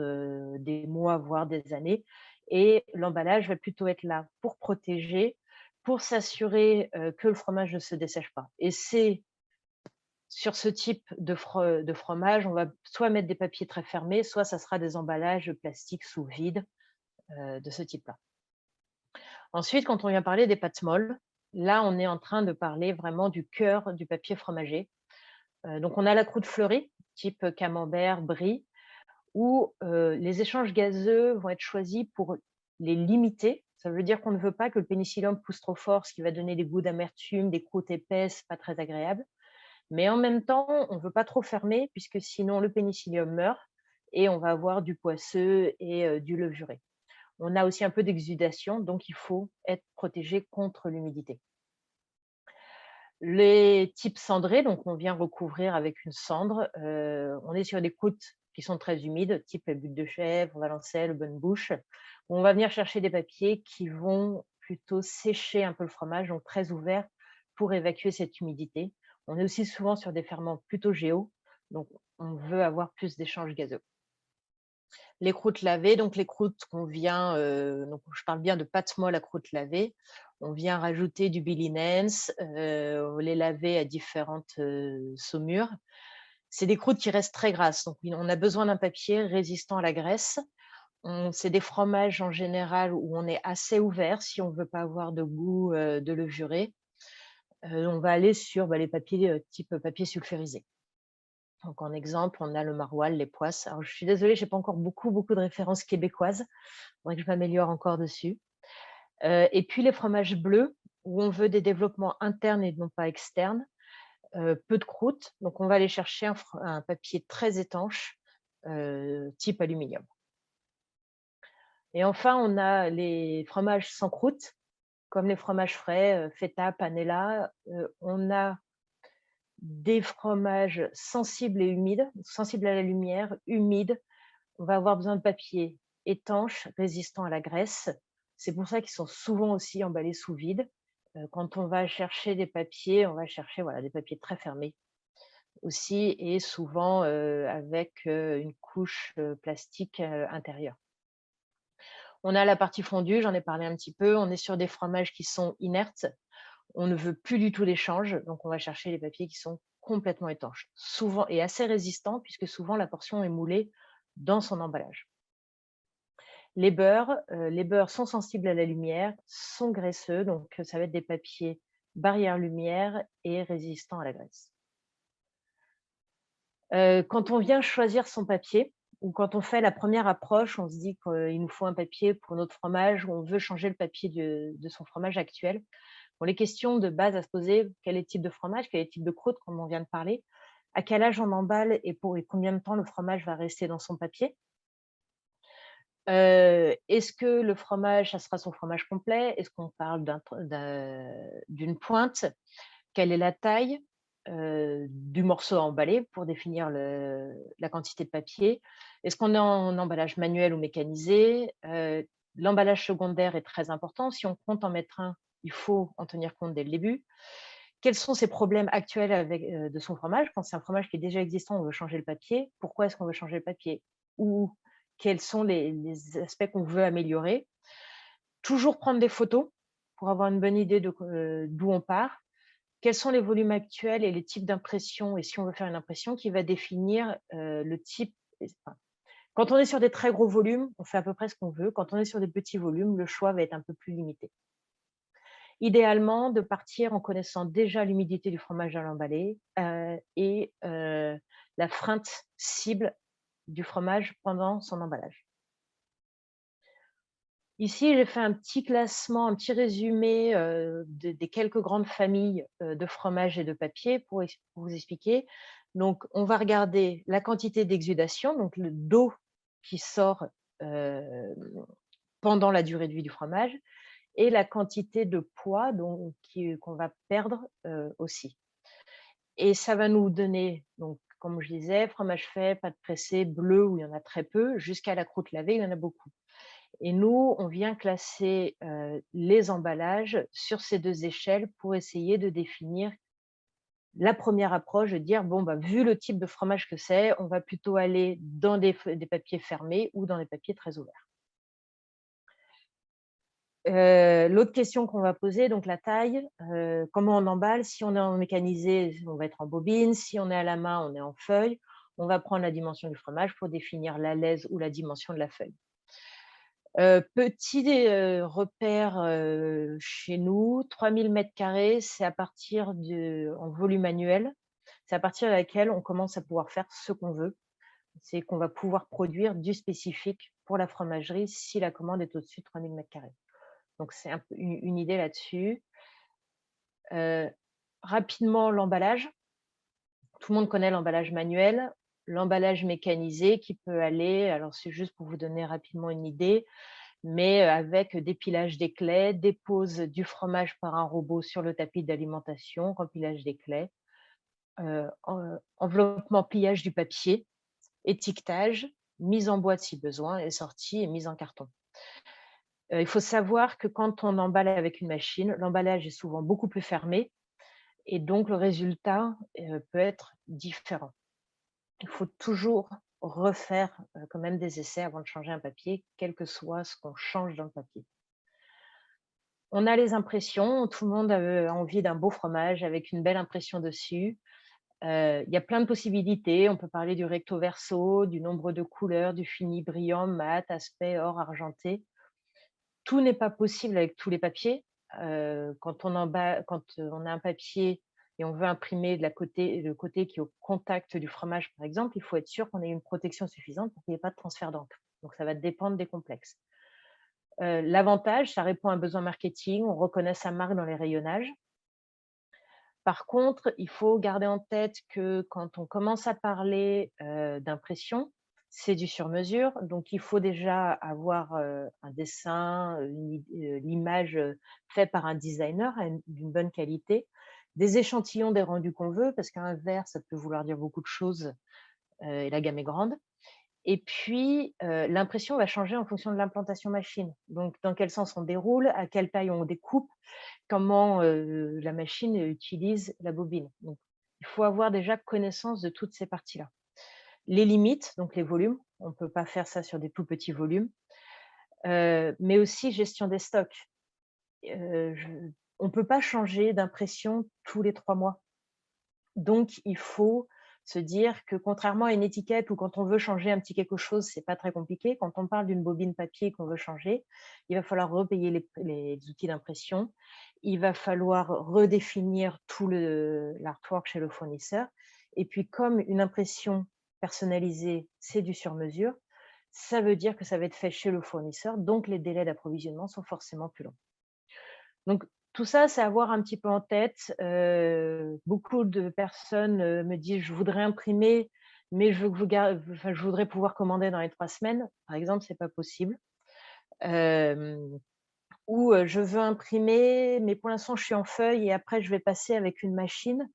S2: des mois, voire des années, et l'emballage va plutôt être là pour protéger, pour s'assurer que le fromage ne se dessèche pas. Et c'est sur ce type de fromage, on va soit mettre des papiers très fermés, soit ça sera des emballages plastiques sous vide de ce type-là. Ensuite, quand on vient parler des pâtes molles, là, on est en train de parler vraiment du cœur du papier fromager. Donc, on a la croûte fleurie, type camembert, brie, où les échanges gazeux vont être choisis pour les limiter. Ça veut dire qu'on ne veut pas que le pénicillium pousse trop fort, ce qui va donner des goûts d'amertume, des croûtes épaisses, pas très agréables. Mais en même temps, on ne veut pas trop fermer, puisque sinon le pénicillium meurt et on va avoir du poisseux et du levuré. On a aussi un peu d'exudation, donc il faut être protégé contre l'humidité. Les types cendrés, donc on vient recouvrir avec une cendre. On est sur des croûtes qui sont très humides, type butte de chèvre, Valencelle, bonne bouche. On va venir chercher des papiers qui vont plutôt sécher un peu le fromage, donc très ouverts pour évacuer cette humidité. On est aussi souvent sur des ferments plutôt géaux, donc on veut avoir plus d'échanges gazeux. Les croûtes lavées, donc les croûtes qu'on vient, donc je parle bien de pâte molle à croûte lavée, on vient rajouter du Billy Nance, les laver à différentes saumures. C'est des croûtes qui restent très grasses, donc on a besoin d'un papier résistant à la graisse. C'est des fromages en général où on est assez ouvert si on ne veut pas avoir de goût de levuré. On va aller sur les papiers type papier sulfurisé. Donc, en exemple, on a le maroilles, les poisses. Alors, je suis désolée, je n'ai pas encore beaucoup de références québécoises. Il faudrait que je m'améliore encore dessus. Et puis, les fromages bleus, où on veut des développements internes et non pas externes. Peu de croûte. Donc, on va aller chercher un papier très étanche, type aluminium. Et enfin, on a les fromages sans croûte, comme les fromages frais, feta, panela. On a des fromages sensibles et humides, sensibles à la lumière, humides. On va avoir besoin de papier étanche, résistant à la graisse. C'est pour ça qu'ils sont souvent aussi emballés sous vide. Quand on va chercher des papiers, on va chercher des papiers très fermés aussi et souvent avec une couche plastique intérieure. On a la partie fondue, j'en ai parlé un petit peu. On est sur des fromages qui sont inertes. On ne veut plus du tout d'échange, donc on va chercher les papiers qui sont complètement étanches, souvent et assez résistants, puisque souvent la portion est moulée dans son emballage. Les beurres sont sensibles à la lumière, sont graisseux, donc ça va être des papiers barrière lumière et résistants à la graisse. Quand on vient choisir son papier, ou quand on fait la première approche, on se dit qu'il nous faut un papier pour notre fromage, ou on veut changer le papier de son fromage actuel. Bon, les questions de base à se poser, quel est le type de fromage, quel est le type de croûte, comme on vient de parler, à quel âge on emballe et combien de temps le fromage va rester dans son papier. Est-ce que le fromage, ça sera son fromage complet? Est-ce qu'on parle d'une pointe? Quelle est la taille du morceau à emballer pour définir la quantité de papier? Est-ce qu'on est en emballage manuel ou mécanisé? L'emballage secondaire est très important. Si on compte en mettre un, il faut en tenir compte dès le début. Quels sont ces problèmes actuels de son fromage? Quand c'est un fromage qui est déjà existant, on veut changer le papier. Pourquoi est-ce qu'on veut changer le papier? Ou quels sont les aspects qu'on veut améliorer? Toujours prendre des photos pour avoir une bonne idée d'où on part. Quels sont les volumes actuels et les types d'impression? Et si on veut faire une impression qui va définir le type. Enfin, quand on est sur des très gros volumes, on fait à peu près ce qu'on veut. Quand on est sur des petits volumes, le choix va être un peu plus limité. Idéalement, de partir en connaissant déjà l'humidité du fromage à l'emballé et la freinte cible du fromage pendant son emballage. Ici, j'ai fait un petit classement, un petit résumé des quelques grandes familles de fromages et de papier pour vous expliquer. Donc, on va regarder la quantité d'exudation, donc le d'eau qui sort pendant la durée de vie du fromage, et la quantité de poids qu'on va perdre aussi. Et ça va nous donner, donc, comme je disais, fromage fait, pâte pressée, bleu, où il y en a très peu, jusqu'à la croûte lavée, il y en a beaucoup. Et nous, on vient classer les emballages sur ces deux échelles pour essayer de définir la première approche, de dire, bon, bah, vu le type de fromage que c'est, on va plutôt aller dans des papiers fermés ou dans des papiers très ouverts. L'autre question qu'on va poser, donc la taille, comment on emballe? Si on est en mécanisé, on va être en bobine. Si on est à la main, on est en feuille. On va prendre la dimension du fromage pour définir la lèse ou la dimension de la feuille. Petit repère chez nous, 3000 m², c'est à partir en volume annuel, c'est à partir de laquelle on commence à pouvoir faire ce qu'on veut. C'est qu'on va pouvoir produire du spécifique pour la fromagerie si la commande est au-dessus de 3000 m². Donc, c'est un peu une idée là-dessus. Rapidement, l'emballage. Tout le monde connaît l'emballage manuel. L'emballage mécanisé qui peut aller, alors c'est juste pour vous donner rapidement une idée, mais avec dépilage des clés, dépose du fromage par un robot sur le tapis d'alimentation, remplissage des clés, enveloppement, pliage du papier, étiquetage, mise en boîte si besoin, et sortie et mise en carton. Il faut savoir que quand on emballe avec une machine, l'emballage est souvent beaucoup plus fermé et donc le résultat peut être différent. Il faut toujours refaire quand même des essais avant de changer un papier, quel que soit ce qu'on change dans le papier. On a les impressions, tout le monde a envie d'un beau fromage avec une belle impression dessus. Il y a plein de possibilités, on peut parler du recto verso, du nombre de couleurs, du fini brillant, mat, aspect, or, argenté. Tout n'est pas possible avec tous les papiers. Quand on a un papier et on veut imprimer le côté qui est au contact du fromage, par exemple, il faut être sûr qu'on ait une protection suffisante pour qu'il n'y ait pas de transfert d'encre. Donc, ça va dépendre des complexes. L'avantage, ça répond à un besoin marketing, on reconnaît sa marque dans les rayonnages. Par contre, il faut garder en tête que quand on commence à parler d'impression, c'est du sur-mesure, donc il faut déjà avoir un dessin, l'image faite par un designer d'une bonne qualité, des échantillons des rendus qu'on veut, parce qu'un verre, ça peut vouloir dire beaucoup de choses et la gamme est grande. Et puis, l'impression va changer en fonction de l'implantation machine. Donc, dans quel sens on déroule, à quelle taille on découpe, comment la machine utilise la bobine. Donc, il faut avoir déjà connaissance de toutes ces parties-là. Les limites, donc les volumes, on ne peut pas faire ça sur des tout petits volumes, mais aussi gestion des stocks. On ne peut pas changer d'impression tous les 3 mois. Donc, il faut se dire que contrairement à une étiquette où quand on veut changer un petit quelque chose, c'est pas très compliqué. Quand on parle d'une bobine papier qu'on veut changer, il va falloir repayer les outils d'impression. Il va falloir redéfinir tout l'artwork chez le fournisseur. Et puis, comme une impression personnalisée, c'est du sur-mesure, ça veut dire que ça va être fait chez le fournisseur, donc les délais d'approvisionnement sont forcément plus longs. Donc, tout ça, c'est à avoir un petit peu en tête. Beaucoup de personnes me disent « je voudrais imprimer, mais je voudrais pouvoir commander dans les 3 semaines ». Par exemple, ce n'est pas possible. Ou je veux imprimer, mais pour l'instant, je suis en feuille et après, je vais passer avec une machine.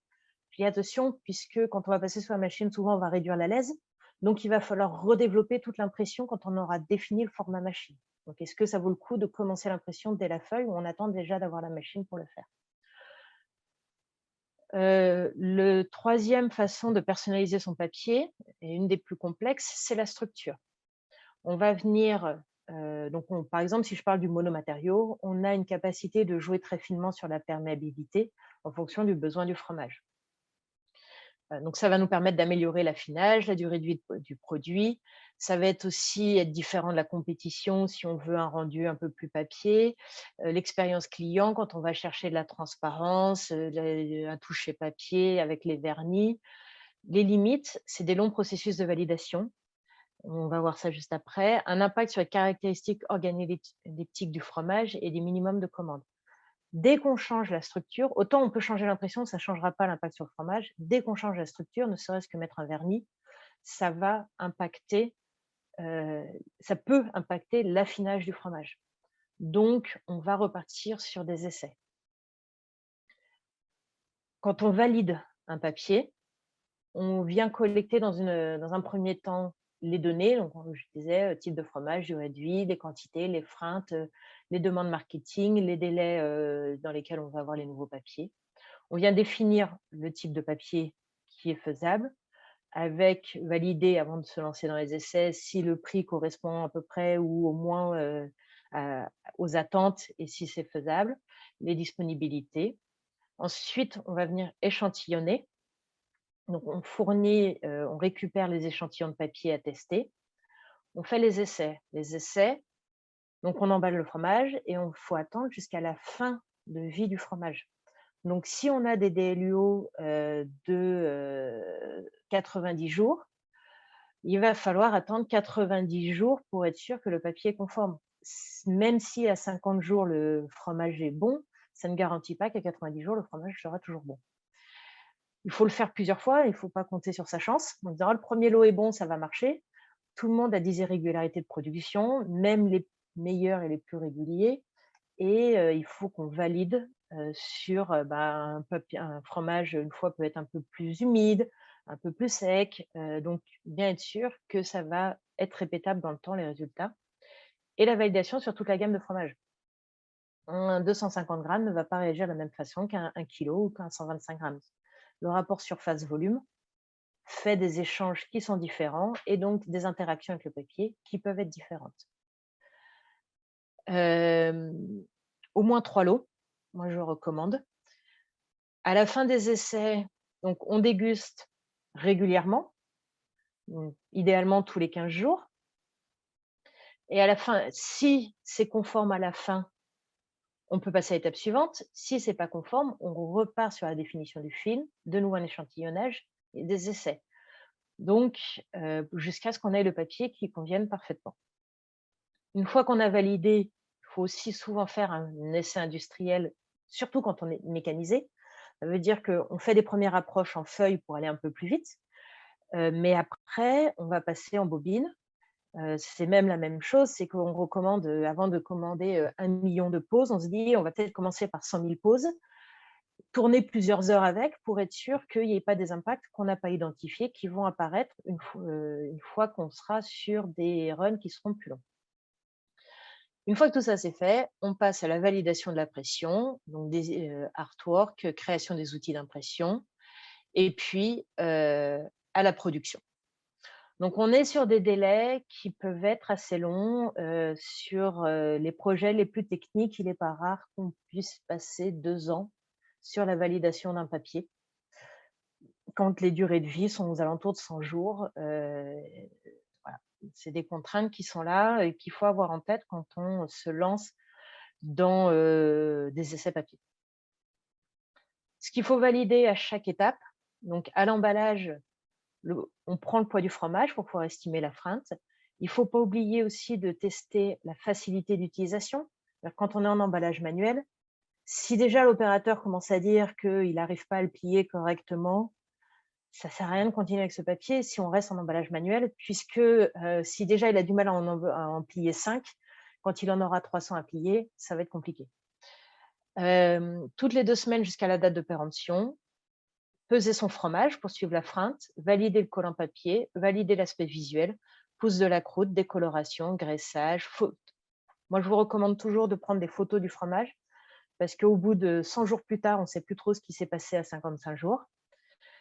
S2: Je dis attention, puisque quand on va passer sur la machine, souvent, on va réduire la lèse. Donc, il va falloir redévelopper toute l'impression quand on aura défini le format machine. Donc, est-ce que ça vaut le coup de commencer l'impression dès la feuille ou on attend déjà d'avoir la machine pour le faire? Le troisième façon de personnaliser son papier, et une des plus complexes, c'est la structure. On va venir, par exemple, si je parle du monomatériau, on a une capacité de jouer très finement sur la perméabilité en fonction du besoin du fromage. Donc ça va nous permettre d'améliorer l'affinage, la durée de vie du produit. Ça va être aussi être différent de la compétition si on veut un rendu un peu plus papier. L'expérience client, quand on va chercher de la transparence, un toucher papier avec les vernis. Les limites, c'est des longs processus de validation. On va voir ça juste après. Un impact sur les caractéristiques organoleptiques du fromage et des minimums de commandes. Dès qu'on change la structure, autant on peut changer l'impression, ça ne changera pas l'impact sur le fromage. Dès qu'on change la structure, ne serait-ce que mettre un vernis, ça va impacter, ça peut impacter l'affinage du fromage. Donc, on va repartir sur des essais. Quand on valide un papier, on vient collecter dans un premier temps les données, donc comme je disais, type de fromage, durée de vie, les quantités, les freintes, les demandes marketing, les délais dans lesquels on va avoir les nouveaux papiers. On vient définir le type de papier qui est faisable, avec valider avant de se lancer dans les essais si le prix correspond à peu près ou au moins aux attentes et si c'est faisable, les disponibilités. Ensuite, on va venir échantillonner. Donc, on récupère les échantillons de papier à tester. On fait les essais. Les essais, donc on emballe le fromage et il faut attendre jusqu'à la fin de vie du fromage. Donc, si on a des DLUO de 90 jours, il va falloir attendre 90 jours pour être sûr que le papier est conforme. Même si à 50 jours, le fromage est bon, ça ne garantit pas qu'à 90 jours, le fromage sera toujours bon. Il faut le faire plusieurs fois, il ne faut pas compter sur sa chance. On dira, le premier lot est bon, ça va marcher. Tout le monde a des irrégularités de production, même les meilleurs et les plus réguliers. Et il faut qu'on valide sur un fromage, une fois, peut être un peu plus humide, un peu plus sec. Donc, bien être sûr que ça va être répétable dans le temps, les résultats. Et la validation sur toute la gamme de fromages. Un 250 grammes ne va pas réagir de la même façon qu'un 1 kg ou qu'un 125 grammes. Le rapport surface-volume fait des échanges qui sont différents et donc des interactions avec le papier qui peuvent être différentes. Au moins 3 lots, moi je recommande. À la fin des essais, donc on déguste régulièrement, donc idéalement tous les 15 jours. Et à la fin, si c'est conforme à la fin, on peut passer à l'étape suivante. Si ce n'est pas conforme, on repart sur la définition du film, de nouveau un échantillonnage et des essais. Donc, jusqu'à ce qu'on ait le papier qui convienne parfaitement. Une fois qu'on a validé, il faut aussi souvent faire un essai industriel, surtout quand on est mécanisé. Ça veut dire qu'on fait des premières approches en feuille pour aller un peu plus vite, mais après, on va passer en bobine. C'est même la même chose, c'est qu'on recommande, avant de commander 1 million de poses, on se dit on va peut-être commencer par 100 000 poses, tourner plusieurs heures avec pour être sûr qu'il n'y ait pas des impacts qu'on n'a pas identifiés qui vont apparaître une fois qu'on sera sur des runs qui seront plus longs. Une fois que tout ça c'est fait, on passe à la validation de la pression, donc des artworks, création des outils d'impression, et puis à la production. Donc, on est sur des délais qui peuvent être assez longs. Sur les projets les plus techniques, il n'est pas rare qu'on puisse passer 2 ans sur la validation d'un papier. Quand les durées de vie sont aux alentours de 100 jours, voilà. C'est des contraintes qui sont là et qu'il faut avoir en tête quand on se lance dans des essais papier. Ce qu'il faut valider à chaque étape, donc à l'emballage, on prend le poids du fromage pour pouvoir estimer la freinte. Il ne faut pas oublier aussi de tester la facilité d'utilisation. Quand on est en emballage manuel, si déjà l'opérateur commence à dire qu'il n'arrive pas à le plier correctement, ça ne sert à rien de continuer avec ce papier si on reste en emballage manuel, puisque si déjà il a du mal à en plier 5, quand il en aura 300 à plier, ça va être compliqué. Toutes les 2 semaines jusqu'à la date de péremption, peser son fromage pour suivre la freinte, valider le collant papier, valider l'aspect visuel, pousse de la croûte, décoloration, graissage, faute. Moi, je vous recommande toujours de prendre des photos du fromage parce qu'au bout de 100 jours plus tard, on ne sait plus trop ce qui s'est passé à 55 jours,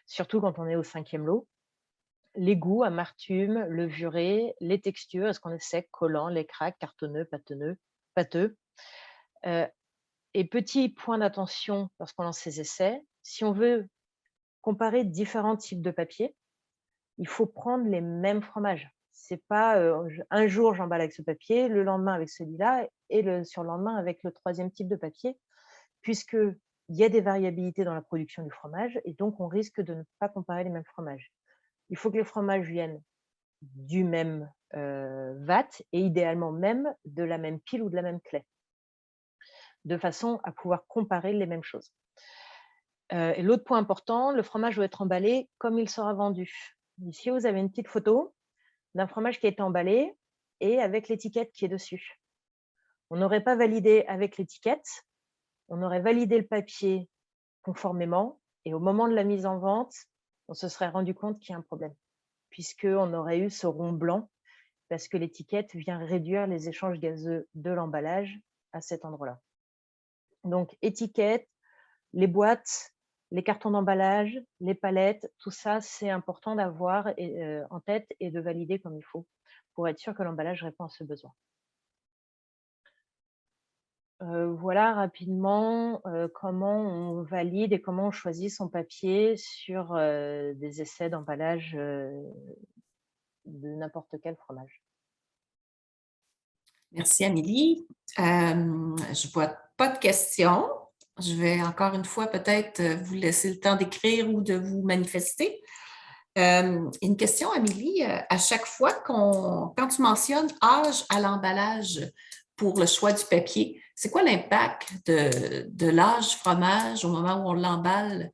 S2: surtout quand on est au 5e lot. Les goûts, amertume, levurée, les textures, est-ce qu'on est sec, collant, les craques, cartonneux, pâteux. Et petit point d'attention lorsqu'on lance ces essais, si on veut comparer différents types de papier, il faut prendre les mêmes fromages. C'est pas un jour j'emballe avec ce papier, le lendemain avec celui-là et le surlendemain avec le 3e type de papier, puisqu'il y a des variabilités dans la production du fromage et donc on risque de ne pas comparer les mêmes fromages. Il faut que les fromages viennent du même vat et idéalement même de la même pile ou de la même clé, de façon à pouvoir comparer les mêmes choses. Et l'autre point important, le fromage doit être emballé comme il sera vendu. Ici, vous avez une petite photo d'un fromage qui a été emballé et avec l'étiquette qui est dessus. On n'aurait pas validé avec l'étiquette, on aurait validé le papier conformément et au moment de la mise en vente, on se serait rendu compte qu'il y a un problème, puisqu'on aurait eu ce rond blanc parce que l'étiquette vient réduire les échanges gazeux de l'emballage à cet endroit-là. Donc, étiquette, les boîtes, les cartons d'emballage, les palettes, tout ça, c'est important d'avoir en tête et de valider comme il faut pour être sûr que l'emballage répond à ce besoin. Voilà rapidement comment on valide et comment on choisit son papier sur des essais d'emballage de n'importe quel fromage.
S1: Merci, Amélie. Je vois pas de questions. Je vais encore une fois peut-être vous laisser le temps d'écrire ou de vous manifester. Une question, Amélie. À chaque fois quand tu mentionnes âge à l'emballage pour le choix du papier, c'est quoi l'impact de l'âge du fromage au moment où on l'emballe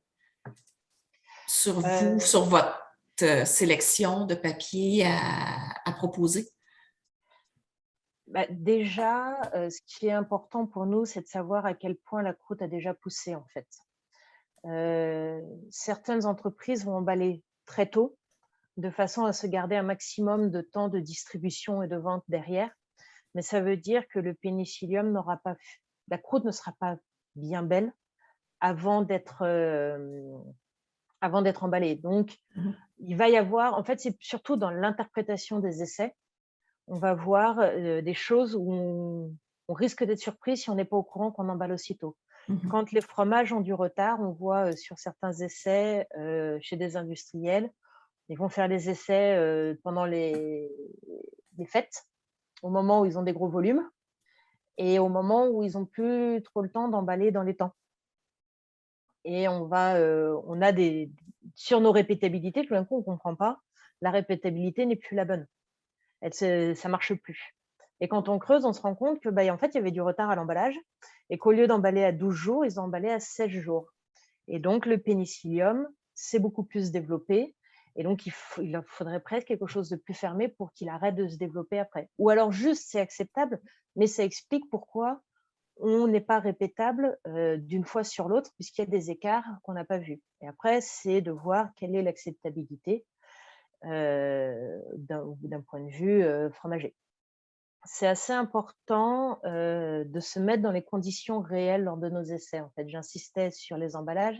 S1: sur vous, sur votre sélection de papier à proposer?
S2: Déjà, ce qui est important pour nous, c'est de savoir à quel point la croûte a déjà poussé, en fait. Certaines entreprises vont emballer très tôt, de façon à se garder un maximum de temps de distribution et de vente derrière. Mais ça veut dire que le pénicillium n'aura pas, la croûte ne sera pas bien belle avant d'être emballée. Donc, il va y avoir, en fait, c'est surtout dans l'interprétation des essais, on va voir des choses où on risque d'être surpris si on n'est pas au courant qu'on emballe aussitôt. Quand les fromages ont du retard, on voit sur certains essais chez des industriels, ils vont faire les essais pendant les fêtes, au moment où ils ont des gros volumes et au moment où ils n'ont plus trop le temps d'emballer dans les temps. Et on a sur nos répétabilités, tout d'un coup, on ne comprend pas, la répétabilité n'est plus la bonne. Ça ne marche plus. Et quand on creuse, on se rend compte que, en fait, il y avait du retard à l'emballage et qu'au lieu d'emballer à 12 jours, ils ont emballé à 16 jours. Et donc, le pénicillium s'est beaucoup plus développé. Et donc, il faudrait presque quelque chose de plus fermé pour qu'il arrête de se développer après. Ou alors, juste, c'est acceptable, mais ça explique pourquoi on n'est pas répétable d'une fois sur l'autre, puisqu'il y a des écarts qu'on n'a pas vus. Et après, c'est de voir quelle est l'acceptabilité d'un point de vue fromager. C'est assez important de se mettre dans les conditions réelles lors de nos essais. En fait, j'insistais sur les emballages,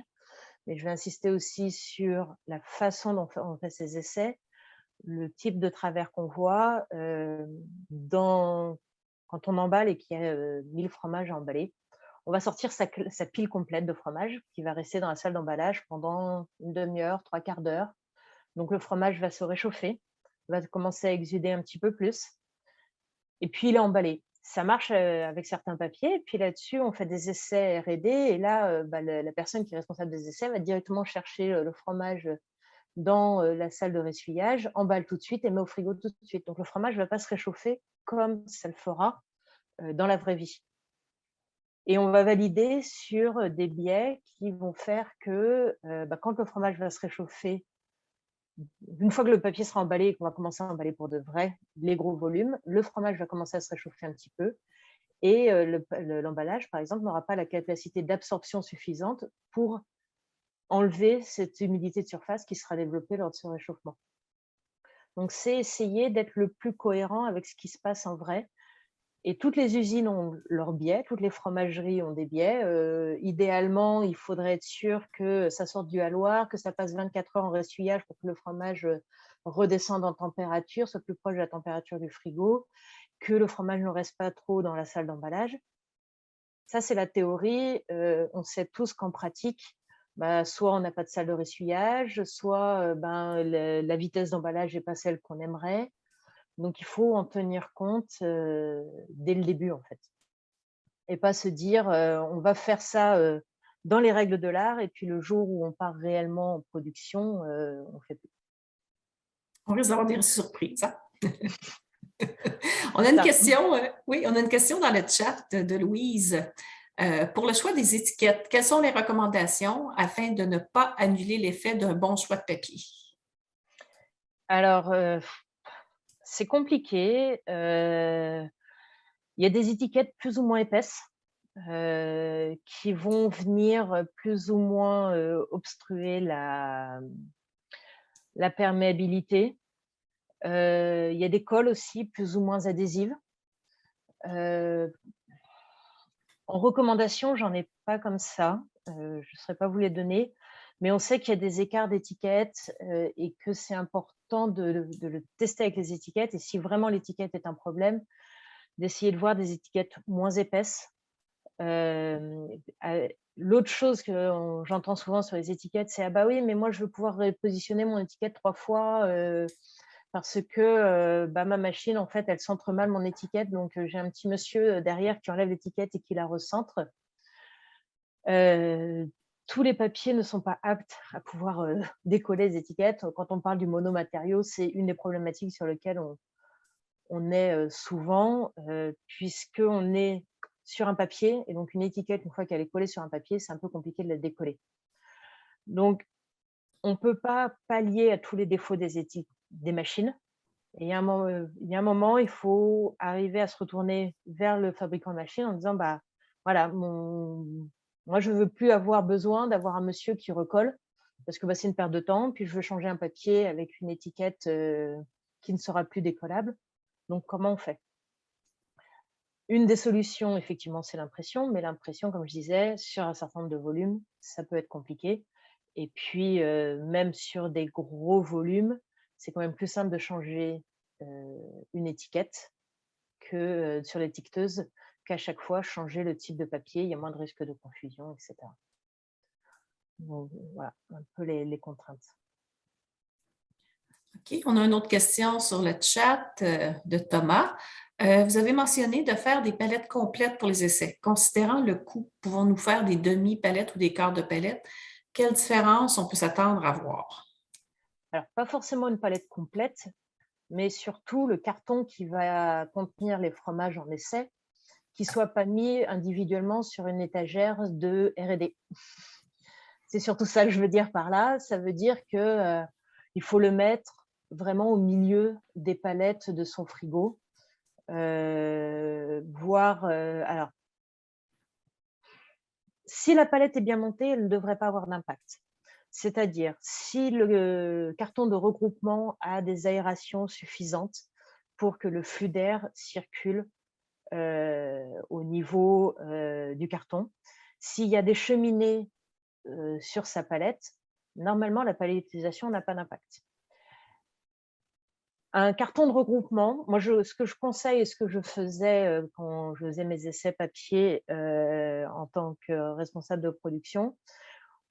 S2: mais je vais insister aussi sur la façon dont on fait ces essais, le type de travers qu'on voit quand on emballe et qu'il y a 1000 fromages à emballer. On va sortir sa pile complète de fromage qui va rester dans la salle d'emballage pendant une demi-heure, 3/4 d'heure. Donc, le fromage va se réchauffer, va commencer à exuder un petit peu plus. Et puis, il est emballé. Ça marche avec certains papiers. Et puis là-dessus, on fait des essais R&D. Et là, la personne qui est responsable des essais va directement chercher le fromage dans la salle de ressuyage, emballe tout de suite et met au frigo tout de suite. Donc, le fromage ne va pas se réchauffer comme ça le fera dans la vraie vie. Et on va valider sur des biais qui vont faire que quand le fromage va se réchauffer, une fois que le papier sera emballé et qu'on va commencer à emballer pour de vrai les gros volumes, le fromage va commencer à se réchauffer un petit peu et l'emballage, par exemple, n'aura pas la capacité d'absorption suffisante pour enlever cette humidité de surface qui sera développée lors de ce réchauffement. Donc, c'est essayer d'être le plus cohérent avec ce qui se passe en vrai. Et toutes les usines ont leurs biais, toutes les fromageries ont des biais. Idéalement, il faudrait être sûr que ça sorte du haloir, que ça passe 24 heures en ressuyage pour que le fromage redescende en température, soit plus proche de la température du frigo, que le fromage ne reste pas trop dans la salle d'emballage. Ça, c'est la théorie. On sait tous qu'en pratique, soit on n'a pas de salle de ressuyage, soit la vitesse d'emballage n'est pas celle qu'on aimerait. Donc, il faut en tenir compte dès le début, en fait. Et pas se dire, on va faire ça dans les règles de l'art, et puis le jour où on part réellement en production, on fait plus.
S1: On risque d'avoir des surprises. Hein? On a une question, oui, on a une question dans le chat de Louise. Pour le choix des étiquettes, quelles sont les recommandations afin de ne pas annuler l'effet d'un bon choix de papier?
S2: Alors, c'est compliqué. Il y a des étiquettes plus ou moins épaisses qui vont venir plus ou moins obstruer la perméabilité. Il y a des colles aussi plus ou moins adhésives. En recommandation, j'en ai pas comme ça. Je ne saurais pas vous les donner, mais on sait qu'il y a des écarts d'étiquettes et que c'est important de le tester avec les étiquettes. Et si vraiment l'étiquette est un problème, d'essayer de voir des étiquettes moins épaisses. L'autre chose que j'entends souvent sur les étiquettes, c'est « Ah bah oui, mais moi, je veux pouvoir repositionner mon étiquette 3 fois parce que ma machine, en fait, elle centre mal mon étiquette. Donc, j'ai un petit monsieur derrière qui enlève l'étiquette et qui la recentre. » Tous les papiers ne sont pas aptes à pouvoir décoller les étiquettes. Quand on parle du monomatériau, c'est une des problématiques sur lesquelles on est souvent, puisqu'on est sur un papier, et donc une étiquette, une fois qu'elle est collée sur un papier, c'est un peu compliqué de la décoller. Donc, on ne peut pas pallier à tous les défauts des machines. Et il y a un moment, il faut arriver à se retourner vers le fabricant de machine en disant, voilà, moi, je ne veux plus avoir besoin d'avoir un monsieur qui recolle, parce que c'est une perte de temps, puis je veux changer un papier avec une étiquette qui ne sera plus décollable. Donc, comment on fait? Une des solutions, effectivement, c'est l'impression, mais l'impression, comme je disais, sur un certain nombre de volumes, ça peut être compliqué. Et puis, même sur des gros volumes, c'est quand même plus simple de changer une étiquette que sur l'étiqueteuse, qu'à chaque fois changer le type de papier. Il y a moins de risque de confusion, etc. Donc, voilà, un peu les contraintes.
S1: OK, on a une autre question sur le chat de Thomas. Vous avez mentionné de faire des palettes complètes pour les essais. Considérant le coût, pouvons-nous faire des demi-palettes ou des quarts de palettes? Quelle différence on peut s'attendre à voir?
S2: Alors, pas forcément une palette complète, mais surtout le carton qui va contenir les fromages en essai, qui ne soit pas mis individuellement sur une étagère de R&D. C'est surtout ça que je veux dire par là. Ça veut dire qu'il faut le mettre vraiment au milieu des palettes de son frigo. Alors, si la palette est bien montée, elle ne devrait pas avoir d'impact. C'est-à-dire, si le carton de regroupement a des aérations suffisantes pour que le flux d'air circule au niveau du carton, s'il y a des cheminées sur sa palette, normalement, la palettisation n'a pas d'impact. Un carton de regroupement, moi, ce que je conseille et ce que je faisais quand je faisais mes essais papier en tant que responsable de production,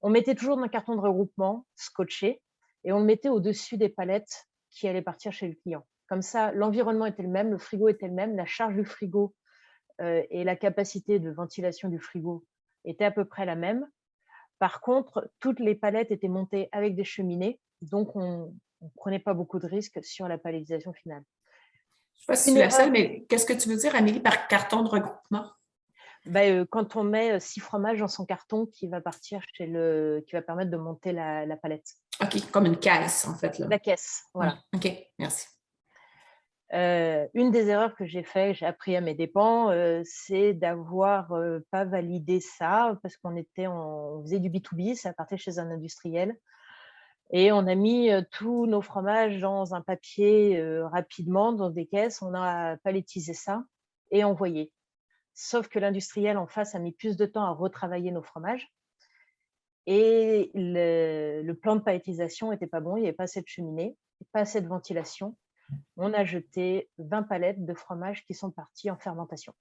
S2: on mettait toujours dans un carton de regroupement scotché et on le mettait au-dessus des palettes qui allaient partir chez le client. Comme ça, l'environnement était le même, le frigo était le même, la charge du frigo et la capacité de ventilation du frigo était à peu près la même. Par contre, toutes les palettes étaient montées avec des cheminées, donc on ne prenait pas beaucoup de risques sur la palettisation finale.
S1: Je ne sais pas si je suis la seule, mais qu'est-ce que tu veux dire, Amélie, par carton de regroupement?
S2: Quand on met 6 fromages dans son carton qui va partir qui va permettre de monter la palette.
S1: OK, comme une caisse, en fait. Là.
S2: La caisse, voilà.
S1: OK, merci.
S2: Une des erreurs que j'ai appris à mes dépens, c'est d'avoir pas validé ça parce on faisait du B2B, ça partait chez un industriel. Et on a mis tous nos fromages dans un papier rapidement, dans des caisses. On a palettisé ça et envoyé. Sauf que l'industriel en face a mis plus de temps à retravailler nos fromages. Et le plan de palettisation n'était pas bon, il n'y avait pas assez de cheminée, pas assez de ventilation. On a jeté 20 palettes de fromage qui sont parties en fermentation,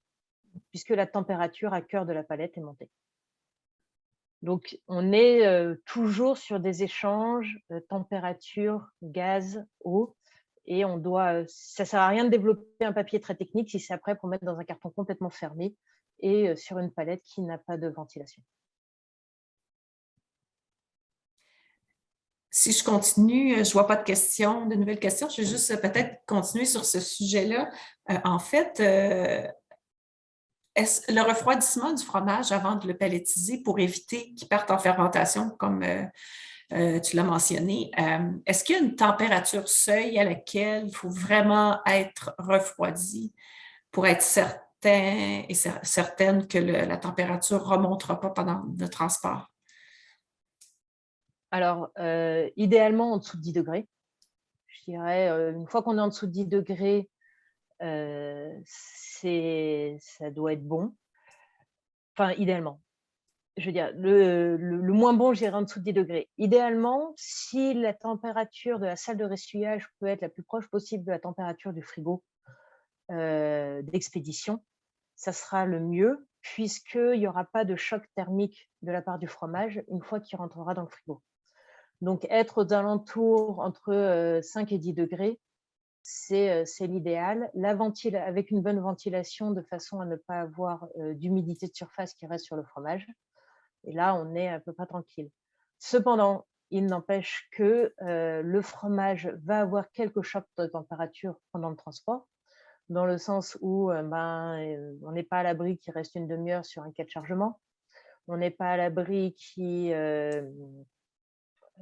S2: puisque la température à cœur de la palette est montée. Donc, on est toujours sur des échanges température, gaz, eau, et ça ne sert à rien de développer un papier très technique si c'est après pour mettre dans un carton complètement fermé et sur une palette qui n'a pas de ventilation.
S1: Si je continue, je ne vois pas de nouvelles questions. Je vais juste peut-être continuer sur ce sujet-là. En fait, le refroidissement du fromage avant de le palettiser pour éviter qu'il parte en fermentation, comme tu l'as mentionné, est-ce qu'il y a une température seuil à laquelle il faut vraiment être refroidi pour être certain et certaine que la température ne remontera pas pendant le transport?
S2: Alors, idéalement, en dessous de 10 degrés. Je dirais, une fois qu'on est en dessous de 10 degrés, ça doit être bon. Enfin, idéalement. Je veux dire, le moins bon, je dirais en dessous de 10 degrés. Idéalement, si la température de la salle de ressuyage peut être la plus proche possible de la température du frigo d'expédition, ça sera le mieux, puisqu'il n'y aura pas de choc thermique de la part du fromage une fois qu'il rentrera dans le frigo. Donc, être aux alentours entre 5 et 10 degrés, c'est l'idéal. Avec une bonne ventilation, de façon à ne pas avoir d'humidité de surface qui reste sur le fromage. Et là, on est à peu près tranquille. Cependant, il n'empêche que le fromage va avoir quelques chocs de température pendant le transport, dans le sens où on n'est pas à l'abri qu'il reste une demi-heure sur un quai de chargement. On n'est pas à l'abri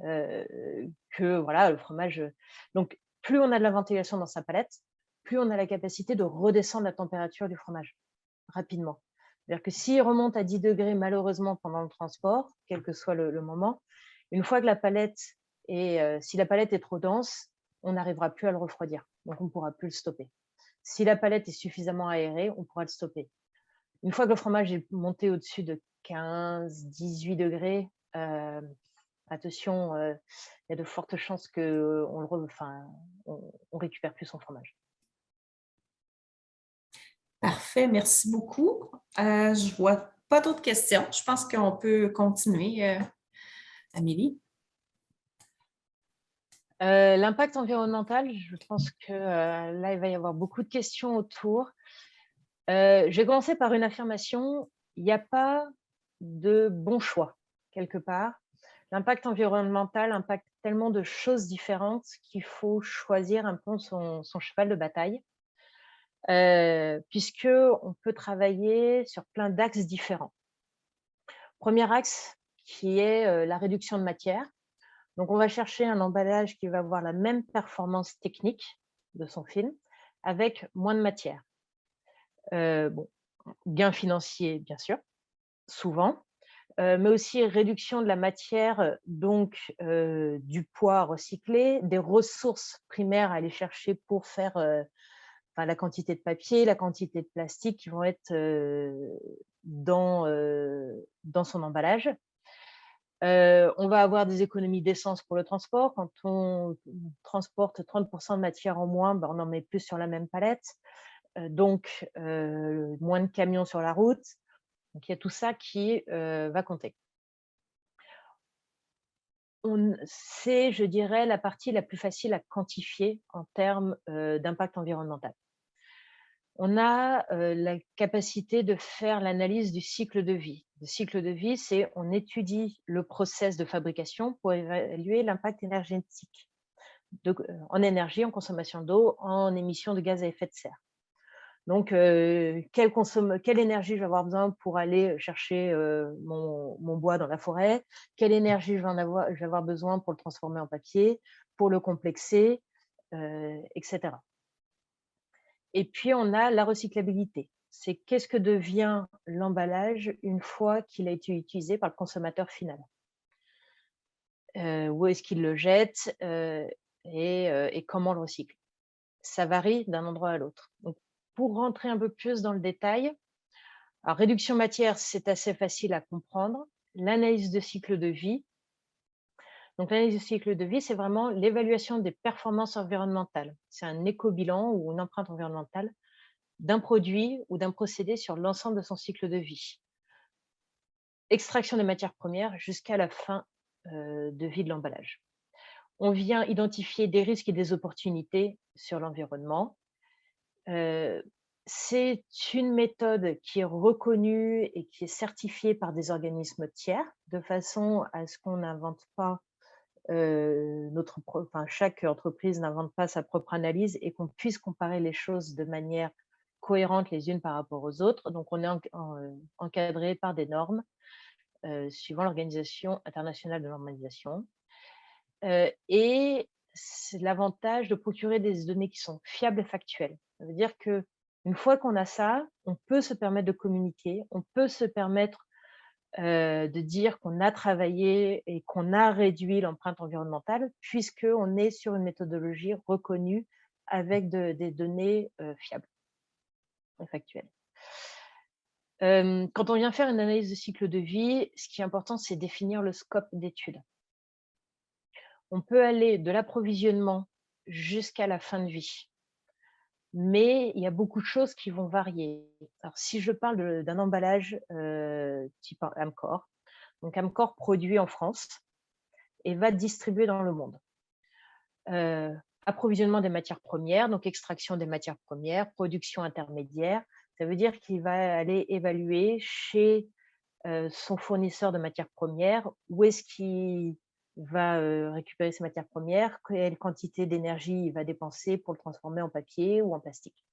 S2: que voilà, le fromage. Donc, plus on a de la ventilation dans sa palette, plus on a la capacité de redescendre la température du fromage rapidement. C'est-à-dire que s'il remonte à 10 degrés, malheureusement, pendant le transport, quel que soit le moment, une fois que la palette si la palette est trop dense, on n'arrivera plus à le refroidir. Donc, on ne pourra plus le stopper. Si la palette est suffisamment aérée, on pourra le stopper. Une fois que le fromage est monté au-dessus de 15, 18 degrés, attention, il y a de fortes chances qu'on ne récupère plus son fromage.
S1: Parfait, merci beaucoup. Je ne vois pas d'autres questions. Je pense qu'on peut continuer. Amélie?
S2: L'impact environnemental, je pense que là, il va y avoir beaucoup de questions autour. Je vais commencer par une affirmation. Il n'y a pas de bon choix, quelque part. L'impact environnemental impacte tellement de choses différentes qu'il faut choisir un peu son cheval de bataille, puisqu'on peut travailler sur plein d'axes différents. Premier axe qui est la réduction de matière. Donc, on va chercher un emballage qui va avoir la même performance technique de son film avec moins de matière. Gain financier, bien sûr, souvent, mais aussi réduction de la matière, donc du poids recyclé, des ressources primaires à aller chercher pour faire la quantité de papier, la quantité de plastique qui vont être dans son emballage. On va avoir des économies d'essence pour le transport. Quand on transporte 30% de matière en moins, on en met plus sur la même palette. Donc, moins de camions sur la route. Donc, il y a tout ça qui va compter. C'est, je dirais, la partie la plus facile à quantifier en termes d'impact environnemental. On a la capacité de faire l'analyse du cycle de vie. Le cycle de vie, c'est on étudie le process de fabrication pour évaluer l'impact énergétique en énergie, en consommation d'eau, en émissions de gaz à effet de serre. Donc, quelle énergie je vais avoir besoin pour aller chercher mon bois dans la forêt? Quelle énergie je vais avoir besoin pour le transformer en papier, pour le complexer, etc. Et puis, on a la recyclabilité. C'est qu'est-ce que devient l'emballage une fois qu'il a été utilisé par le consommateur final. Où est-ce qu'il le jette et comment le recycle. Ça varie d'un endroit à l'autre. Donc, pour rentrer un peu plus dans le détail, alors, réduction matière, c'est assez facile à comprendre. L'analyse de cycle de vie. Donc, l'analyse de cycle de vie, c'est vraiment l'évaluation des performances environnementales. C'est un éco-bilan ou une empreinte environnementale d'un produit ou d'un procédé sur l'ensemble de son cycle de vie. Extraction des matières premières jusqu'à la fin de vie de l'emballage. On vient identifier des risques et des opportunités sur l'environnement. C'est une méthode qui est reconnue et qui est certifiée par des organismes tiers, de façon à ce qu'on n'invente pas chaque entreprise n'invente pas sa propre analyse et qu'on puisse comparer les choses de manière cohérente les unes par rapport aux autres. Donc, on est encadré par des normes suivant l'Organisation internationale de normalisation. Et c'est l'avantage de procurer des données qui sont fiables et factuelles. Ça veut dire que une fois qu'on a ça, on peut se permettre de communiquer, on peut se permettre de dire qu'on a travaillé et qu'on a réduit l'empreinte environnementale, puisqu'on est sur une méthodologie reconnue avec des données fiables et factuelles. Quand on vient faire une analyse de cycle de vie, ce qui est important, c'est définir le scope d'étude. On peut aller de l'approvisionnement jusqu'à la fin de vie. Mais il y a beaucoup de choses qui vont varier. Alors, si je parle d'un emballage type Amcor, donc Amcor produit en France et va distribuer dans le monde. Approvisionnement des matières premières, donc extraction des matières premières, production intermédiaire, ça veut dire qu'il va aller évaluer chez son fournisseur de matières premières où est-ce qu'il va récupérer ces matières premières, quelle quantité d'énergie il va dépenser pour le transformer en papier ou en plastique.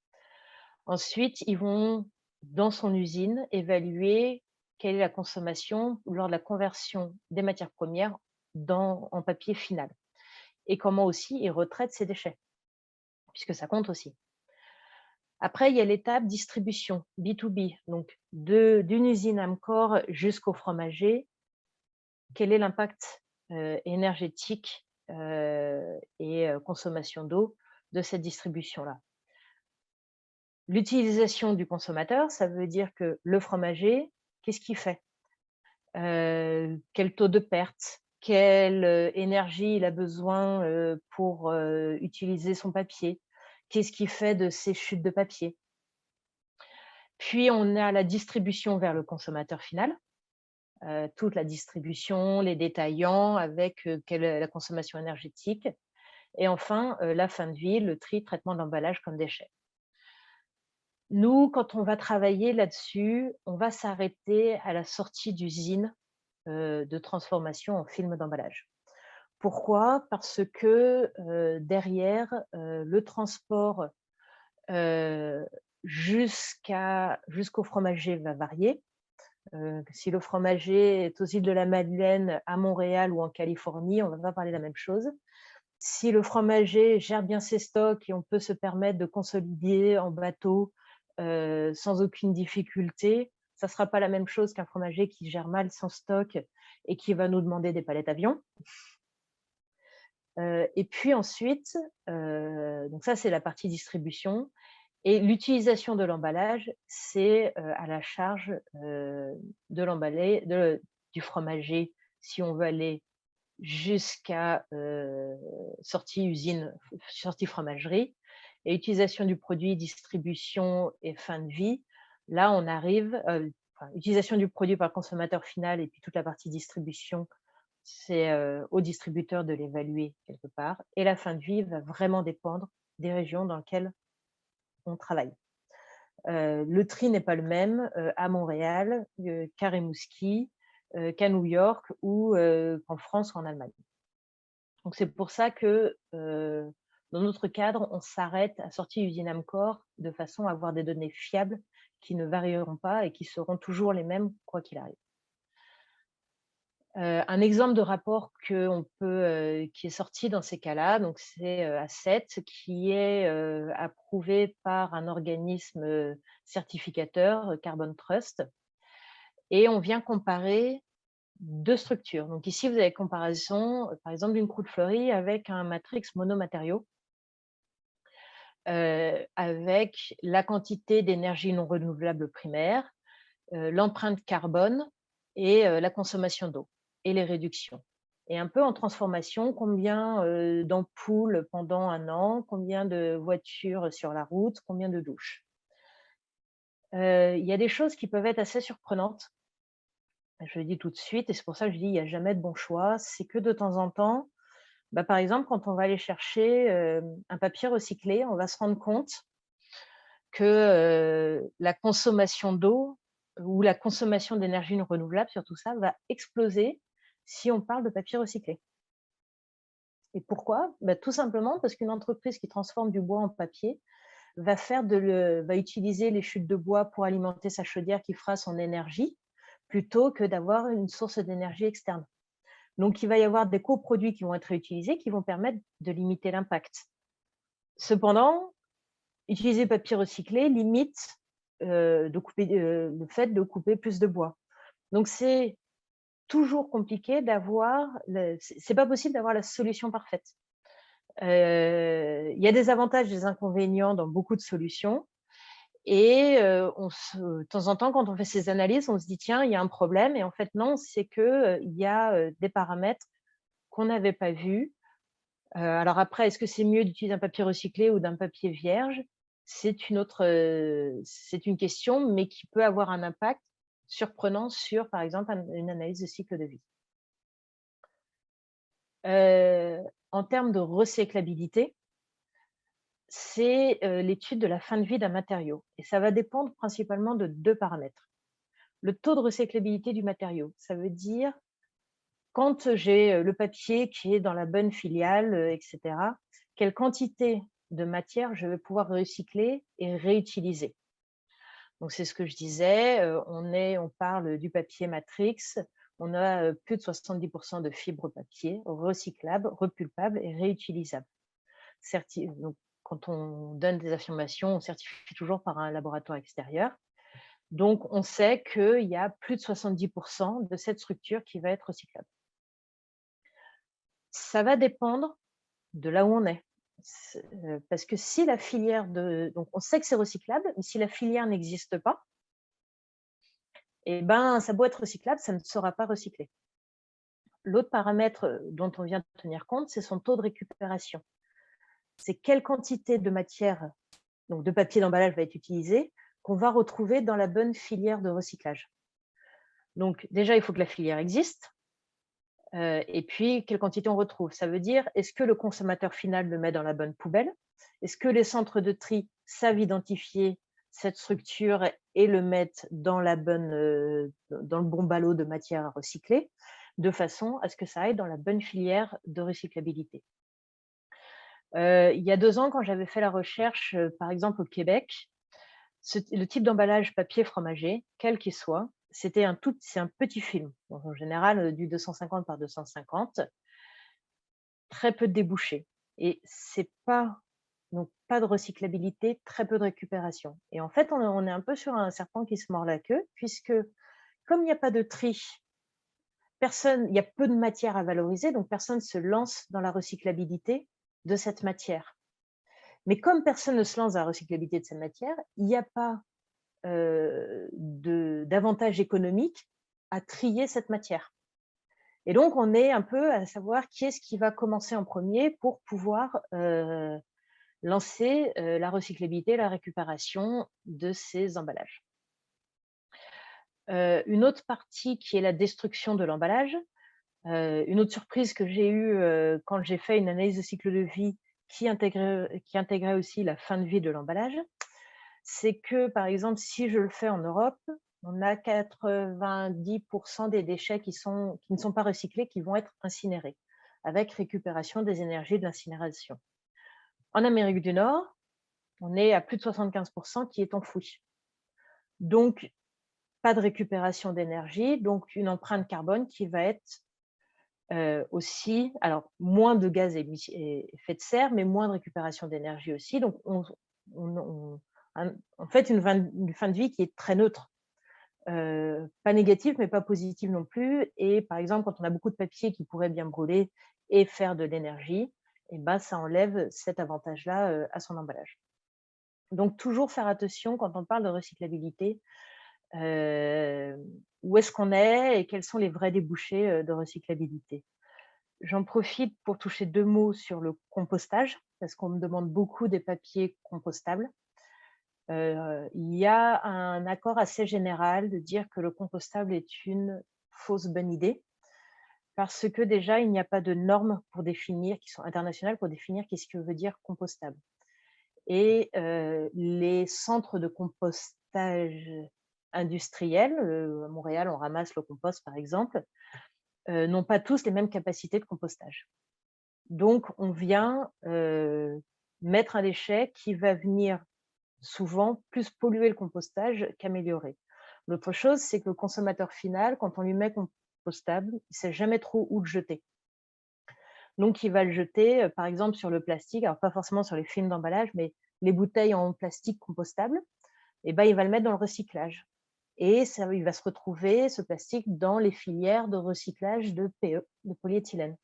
S2: Ensuite, ils vont, dans son usine, évaluer quelle est la consommation lors de la conversion des matières premières en papier final. Et comment aussi ils retraitent ces déchets, puisque ça compte aussi. Après, il y a l'étape distribution, B2B, donc d'une usine Amcor jusqu'au fromager. Quel est l'impact énergétique et consommation d'eau de cette distribution-là? L'utilisation du consommateur, ça veut dire que le fromager, qu'est-ce qu'il fait? Quel taux de perte? Quelle énergie il a besoin pour utiliser son papier? Qu'est-ce qu'il fait de ces chutes de papier? Puis, on a la distribution vers le consommateur final. Toute la distribution, les détaillants avec quelle est la consommation énergétique. Et enfin, la fin de vie, le tri, traitement de l'emballage comme déchet. Nous, quand on va travailler là-dessus, on va s'arrêter à la sortie d'usine de transformation en film d'emballage. Pourquoi? Parce que derrière, le transport jusqu'au fromager va varier. Si le fromager est aux îles de la Madeleine, à Montréal ou en Californie, on ne va pas parler de la même chose. Si le fromager gère bien ses stocks et on peut se permettre de consolider en bateau sans aucune difficulté, ça ne sera pas la même chose qu'un fromager qui gère mal son stock et qui va nous demander des palettes avion. Et puis ensuite, donc ça c'est la partie distribution. Et l'utilisation de l'emballage, c'est à la charge du fromager, si on veut aller jusqu'à sortie usine, sortie fromagerie. Et utilisation du produit, distribution et fin de vie, là on arrive, utilisation du produit par le consommateur final et puis toute la partie distribution, c'est au distributeur de l'évaluer quelque part. Et la fin de vie va vraiment dépendre des régions dans lesquelles on travaille. Le tri n'est pas le même à Montréal qu'à Rimouski, qu'à New York ou en France ou en Allemagne. Donc c'est pour ça que dans notre cadre, on s'arrête à sortie usine Amcor de façon à avoir des données fiables qui ne varieront pas et qui seront toujours les mêmes quoi qu'il arrive. Un exemple de rapport qui est sorti dans ces cas-là, donc c'est A7, qui est approuvé par un organisme certificateur, Carbon Trust, et on vient comparer 2 structures. Donc ici, vous avez comparaison, par exemple, d'une croûte fleurie avec un matrix monomatériau, avec la quantité d'énergie non renouvelable primaire, l'empreinte carbone et la consommation d'eau et les réductions. Et un peu en transformation, combien d'ampoules pendant 1 an, combien de voitures sur la route, combien de douches. Il y a des choses qui peuvent être assez surprenantes. Je le dis tout de suite, et c'est pour ça que je dis il n'y a jamais de bon choix. C'est que de temps en temps, par exemple, quand on va aller chercher un papier recyclé, on va se rendre compte que la consommation d'eau ou la consommation d'énergie non renouvelable, surtout ça, va exploser si on parle de papier recyclé. Et pourquoi? Tout simplement parce qu'une entreprise qui transforme du bois en papier va utiliser les chutes de bois pour alimenter sa chaudière qui fera son énergie, plutôt que d'avoir une source d'énergie externe. Donc, il va y avoir des coproduits qui vont être réutilisés qui vont permettre de limiter l'impact. Cependant, utiliser papier recyclé limite le fait de couper plus de bois. Donc, c'est toujours compliqué d'avoir, c'est pas possible d'avoir la solution parfaite. Il y a des avantages, des inconvénients dans beaucoup de solutions. Et de temps en temps, quand on fait ces analyses, on se dit, tiens, il y a un problème. Et en fait, non, c'est qu'il y a des paramètres qu'on n'avait pas vus. Alors après, est-ce que c'est mieux d'utiliser un papier recyclé ou d'un papier vierge? C'est une question, mais qui peut avoir un impact surprenant sur, par exemple, une analyse de cycle de vie. En termes de recyclabilité, c'est l'étude de la fin de vie d'un matériau. Et ça va dépendre principalement de 2 paramètres. Le taux de recyclabilité du matériau, ça veut dire quand j'ai le papier qui est dans la bonne filiale, etc., quelle quantité de matière je vais pouvoir recycler et réutiliser. Donc c'est ce que je disais, on parle du papier matrix, on a plus de 70% de fibres papier recyclables, repulpables et réutilisables. Donc, quand on donne des affirmations, on certifie toujours par un laboratoire extérieur. Donc, on sait qu'il y a plus de 70% de cette structure qui va être recyclable. Ça va dépendre de là où on est. Parce que si la filière donc on sait que c'est recyclable, mais si la filière n'existe pas, ça doit être recyclable, ça ne sera pas recyclé. L'autre paramètre dont on vient de tenir compte, c'est son taux de récupération. C'est quelle quantité de matière, donc de papier d'emballage va être utilisée, qu'on va retrouver dans la bonne filière de recyclage. Donc déjà, il faut que la filière existe. Et puis, quelle quantité on retrouve? Ça veut dire, est-ce que le consommateur final le met dans la bonne poubelle? Est-ce que les centres de tri savent identifier cette structure et le mettre dans le bon ballot de matière à recycler, de façon à ce que ça aille dans la bonne filière de recyclabilité? Il y a 2 ans, quand j'avais fait la recherche, par exemple au Québec, le type d'emballage papier fromager, quel qu'il soit, c'est un petit film, en général du 250 par 250, très peu de débouchés. Et c'est donc pas de recyclabilité, très peu de récupération. Et en fait, on est un peu sur un serpent qui se mord la queue, puisque comme il n'y a pas de tri, il y a peu de matière à valoriser, donc personne ne se lance dans la recyclabilité de cette matière. Mais comme personne ne se lance dans la recyclabilité de cette matière, il n'y a pas d'avantage économique à trier cette matière. Et donc, on est un peu à savoir qui est-ce qui va commencer en premier pour pouvoir lancer la recyclabilité, la récupération de ces emballages. Une autre partie qui est la destruction de l'emballage. Une autre surprise que j'ai eue quand j'ai fait une analyse de cycle de vie qui intégrait aussi la fin de vie de l'emballage, c'est que, par exemple, si je le fais en Europe, on a 90% des déchets qui ne sont pas recyclés, qui vont être incinérés, avec récupération des énergies de l'incinération. En Amérique du Nord, on est à plus de 75% qui est enfoui. Donc, pas de récupération d'énergie, donc une empreinte carbone qui va être Aussi, alors moins de gaz à effet de serre, mais moins de récupération d'énergie aussi. Donc, en fait, une fin de vie qui est très neutre. Pas négative, mais pas positive non plus. Et par exemple, quand on a beaucoup de papier qui pourrait bien brûler et faire de l'énergie, et ben, ça enlève cet avantage-là à son emballage. Donc, toujours faire attention quand on parle de recyclabilité, où est-ce qu'on est et quels sont les vrais débouchés de recyclabilité. J'en profite pour toucher 2 mots sur le compostage, parce qu'on me demande beaucoup des papiers compostables. Il y a un accord assez général de dire que le compostable est une fausse bonne idée, parce que déjà, il n'y a pas de normes pour définir, qui sont internationales, pour définir qu'est-ce que veut dire compostable. Et les centres de compostage industriels, à Montréal, on ramasse le compost par exemple, n'ont pas tous les mêmes capacités de compostage. Donc, on vient mettre un déchet qui va venir souvent plus polluer le compostage qu'améliorer. L'autre chose, c'est que le consommateur final, quand on lui met compostable, il ne sait jamais trop où le jeter. Donc, il va le jeter, par exemple, sur le plastique, alors pas forcément sur les films d'emballage, mais les bouteilles en plastique compostable, et ben, il va le mettre dans le recyclage. Et ça, il va se retrouver, ce plastique, dans les filières de recyclage de PE, de polyéthylène.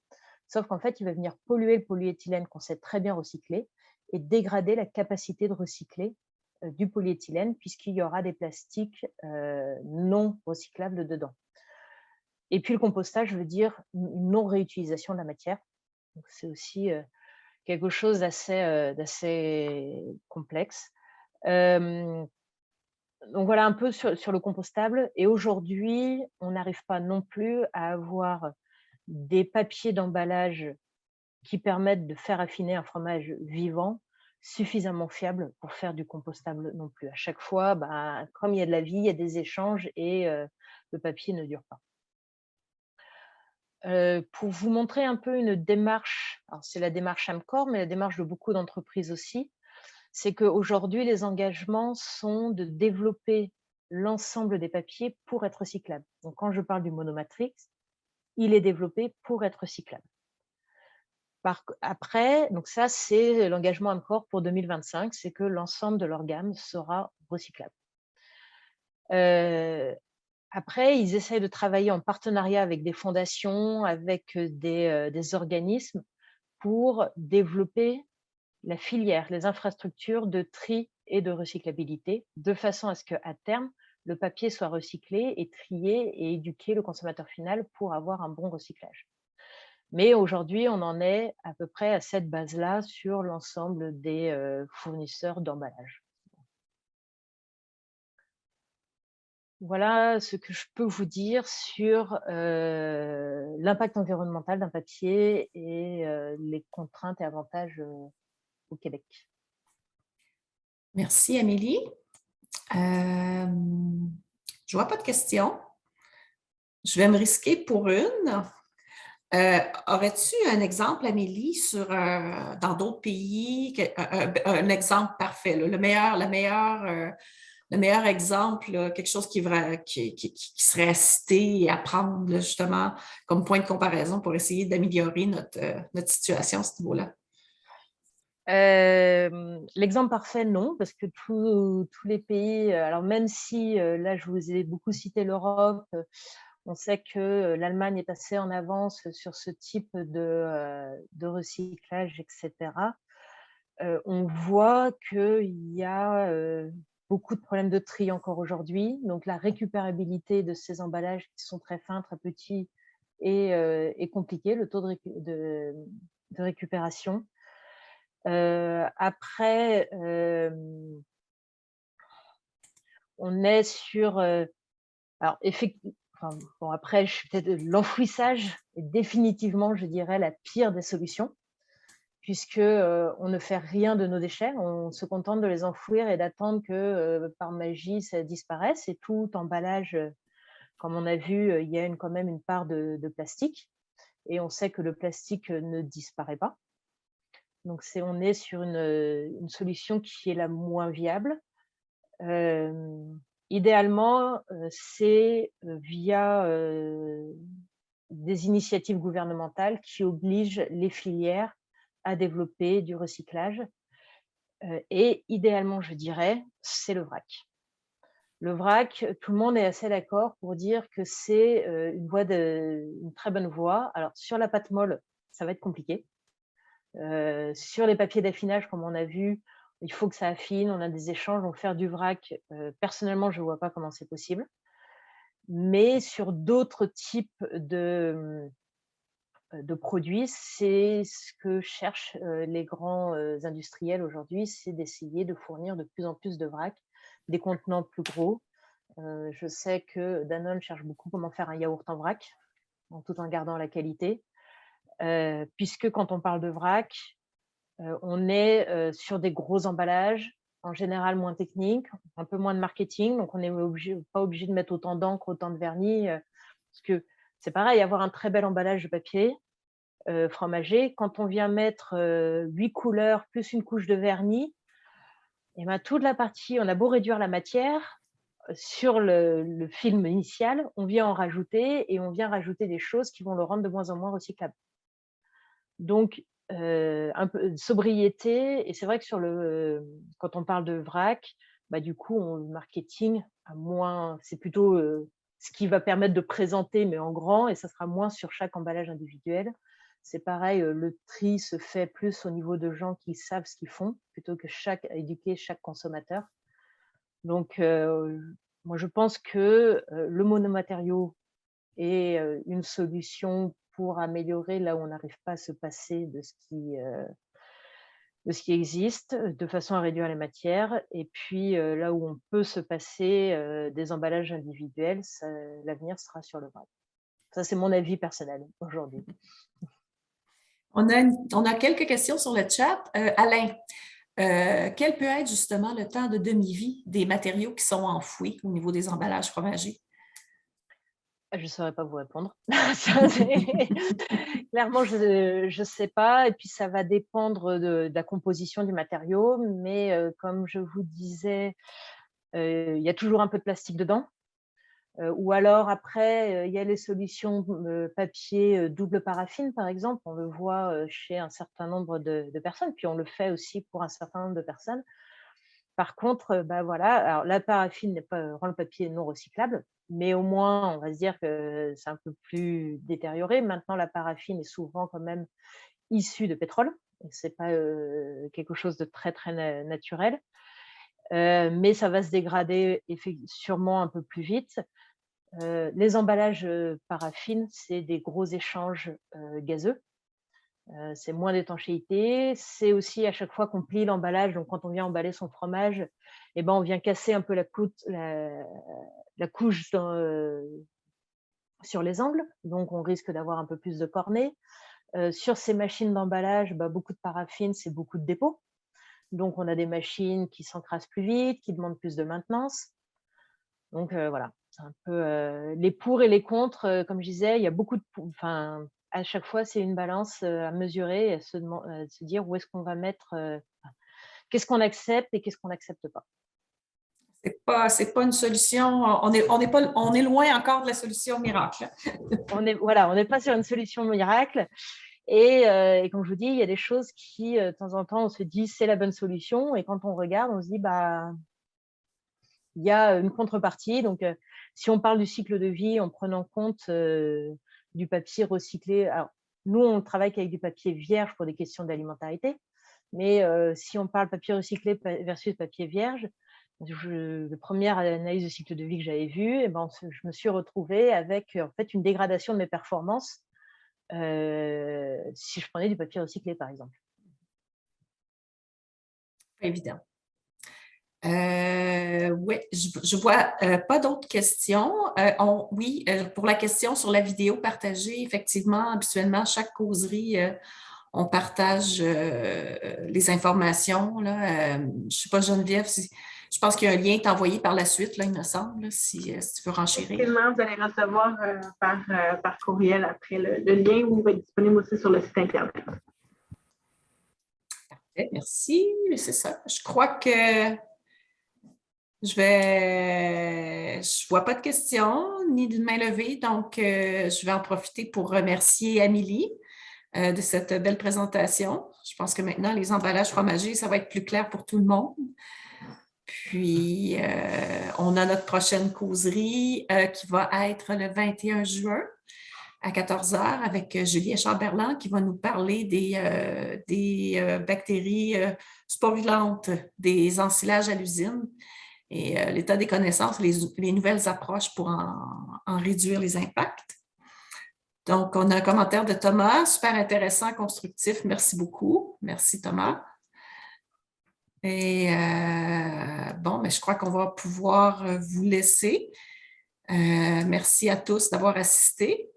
S2: Sauf qu'en fait, il va venir polluer le polyéthylène qu'on sait très bien recycler et dégrader la capacité de recycler du polyéthylène, puisqu'il y aura des plastiques non recyclables dedans. Et puis, le compostage veut dire une non-réutilisation de la matière. Donc, c'est aussi quelque chose d'assez complexe. Donc, voilà un peu sur le compostable. Et aujourd'hui, on n'arrive pas non plus à avoir des papiers d'emballage qui permettent de faire affiner un fromage vivant suffisamment fiable pour faire du compostable non plus. À chaque fois, comme il y a de la vie, il y a des échanges et le papier ne dure pas. Pour vous montrer un peu une démarche, alors c'est la démarche Amcor, mais la démarche de beaucoup d'entreprises aussi, c'est qu'aujourd'hui, les engagements sont de développer l'ensemble des papiers pour être recyclables. Donc, quand je parle du monomatrix, il est développé pour être recyclable. Après, donc ça, c'est l'engagement Amcor pour 2025, c'est que l'ensemble de leur gamme sera recyclable. Après, ils essayent de travailler en partenariat avec des fondations, avec des organismes pour développer la filière, les infrastructures de tri et de recyclabilité, de façon à ce qu'à terme, le papier soit recyclé et trié et éduquer le consommateur final pour avoir un bon recyclage. Mais aujourd'hui, on en est à peu près à cette base-là sur l'ensemble des fournisseurs d'emballage. Voilà ce que je peux vous dire sur l'impact environnemental d'un papier et les contraintes et avantages au Québec.
S1: Merci, Amélie. Je ne vois pas de questions. Je vais me risquer pour une. Aurais-tu un exemple, Amélie, dans d'autres pays, un exemple parfait, là, le meilleur exemple, là, quelque chose qui serait à citer et à prendre là, justement comme point de comparaison pour essayer d'améliorer notre situation à ce niveau-là?
S2: L'exemple parfait, non, parce que tous les pays, alors même si là, je vous ai beaucoup cité l'Europe, on sait que l'Allemagne est assez en avance sur ce type de recyclage, etc. On voit qu'il y a beaucoup de problèmes de tri encore aujourd'hui. Donc, la récupérabilité de ces emballages qui sont très fins, très petits, est compliqué, le taux de récupération. Après, on est sur... alors, effectivement, bon, après, l'enfouissage est définitivement, je dirais, la pire des solutions, puisque on ne fait rien de nos déchets, on se contente de les enfouir et d'attendre que par magie ça disparaisse. Et tout emballage, comme on a vu, il y a quand même une part de plastique, et on sait que le plastique ne disparaît pas. Donc on est sur une solution qui est la moins viable. Idéalement, c'est via des initiatives gouvernementales qui obligent les filières à développer du recyclage. Et idéalement, je dirais, c'est le vrac. Le vrac, tout le monde est assez d'accord pour dire que c'est une très bonne voie. Alors, sur la pâte molle, ça va être compliqué. Sur les papiers d'affinage, comme on a vu, il faut que ça affine, on a des échanges, donc faire du vrac, personnellement, je ne vois pas comment c'est possible. Mais sur d'autres types de produits, c'est ce que cherchent les grands industriels aujourd'hui, c'est d'essayer de fournir de plus en plus de vrac, des contenants plus gros. Je sais que Danone cherche beaucoup comment faire un yaourt en vrac, tout en gardant la qualité. Puisque quand on parle de vrac, on est sur des gros emballages, en général moins techniques, un peu moins de marketing, donc on n'est pas obligé de mettre autant d'encre, autant de vernis, parce que c'est pareil, avoir un très bel emballage de papier fromager, quand on vient mettre 8 couleurs plus une couche de vernis, et ben, toute la partie, on a beau réduire la matière, sur le film initial, on vient en rajouter et on vient rajouter des choses qui vont le rendre de moins en moins recyclable. Donc, un peu de sobriété, et c'est vrai que quand on parle de vrac, bah, du coup, le marketing a moins, c'est plutôt ce qui va permettre de présenter, mais en grand, et ça sera moins sur chaque emballage individuel. C'est pareil, le tri se fait plus au niveau de gens qui savent ce qu'ils font, plutôt que éduquer chaque consommateur. Donc, moi, je pense que le monomatériau est une solution pour améliorer là où on n'arrive pas à se passer de ce qui existe, de façon à réduire les matières. Et puis, là où on peut se passer des emballages individuels, l'avenir sera sur le vrac. Ça, c'est mon avis personnel aujourd'hui.
S1: On a quelques questions sur le chat. Alain, quel peut être justement le temps de demi-vie des matériaux qui sont enfouis au niveau des emballages fromagers?
S2: Je ne saurais pas vous répondre. Clairement, je ne sais pas. Et puis, ça va dépendre de la composition du matériau. Mais comme je vous disais, il y a toujours un peu de plastique dedans. Ou alors, après, il y a les solutions papier double paraffine, par exemple. On le voit chez un certain nombre de personnes. Puis, on le fait aussi pour un certain nombre de personnes. Par contre, bah voilà, alors la paraffine rend le papier non recyclable, mais au moins, on va se dire que c'est un peu plus détérioré. Maintenant, la paraffine est souvent quand même issue de pétrole. Ce n'est pas quelque chose de très, très naturel. Mais ça va se dégrader sûrement un peu plus vite. Les emballages paraffine, c'est des gros échanges gazeux. C'est moins d'étanchéité. C'est aussi à chaque fois qu'on plie l'emballage, donc quand on vient emballer son fromage, eh ben, on vient casser un peu la couche sur les angles, donc on risque d'avoir un peu plus de cornets. Sur ces machines d'emballage, beaucoup de paraffine, c'est beaucoup de dépôts. Donc on a des machines qui s'encrassent plus vite, qui demandent plus de maintenance. Donc voilà, c'est un peu les pour et les contre. Comme je disais, il y a beaucoup de... à chaque fois, c'est une balance à mesurer et à se dire où est-ce qu'on va mettre, qu'est-ce qu'on accepte et qu'est-ce qu'on n'accepte pas.
S1: C'est pas une solution, on est loin encore de la solution miracle.
S2: On n'est pas sur une solution miracle. Et comme je vous dis, il y a des choses qui, de temps en temps, on se dit c'est la bonne solution. Et quand on regarde, on se dit, il y a une contrepartie. Donc, si on parle du cycle de vie en prenant compte du papier recyclé, alors nous, on travaille avec du papier vierge pour des questions d'alimentarité, mais si on parle papier recyclé versus papier vierge, la première analyse de cycle de vie que j'avais vue, je me suis retrouvée avec en fait une dégradation de mes performances si je prenais du papier recyclé, par exemple.
S1: Évident. Oui, je vois pas d'autres questions. Oui, pour la question sur la vidéo partagée, effectivement, habituellement, chaque causerie, on partage les informations. Là. Je ne sais pas, Geneviève, je pense qu'il y a un lien qui est envoyé par la suite, là, il me semble, là, si tu veux renchérir.
S3: Effectivement, vous allez recevoir par courriel après le lien où il va être disponible aussi sur le site Internet.
S1: Parfait, merci. C'est ça. Je crois que Je vois pas de questions ni de main levée, donc je vais en profiter pour remercier Amélie de cette belle présentation. Je pense que maintenant, les emballages fromagers, ça va être plus clair pour tout le monde. Puis, on a notre prochaine causerie qui va être le 21 juin à 14 heures avec Julie Chamberlain qui va nous parler des bactéries sporulentes, des ensilages à l'usine et l'état des connaissances, les nouvelles approches pour en réduire les impacts. Donc, on a un commentaire de Thomas, super intéressant, constructif. Merci beaucoup. Merci, Thomas. Et bon, mais je crois qu'on va pouvoir vous laisser. Merci à tous d'avoir assisté.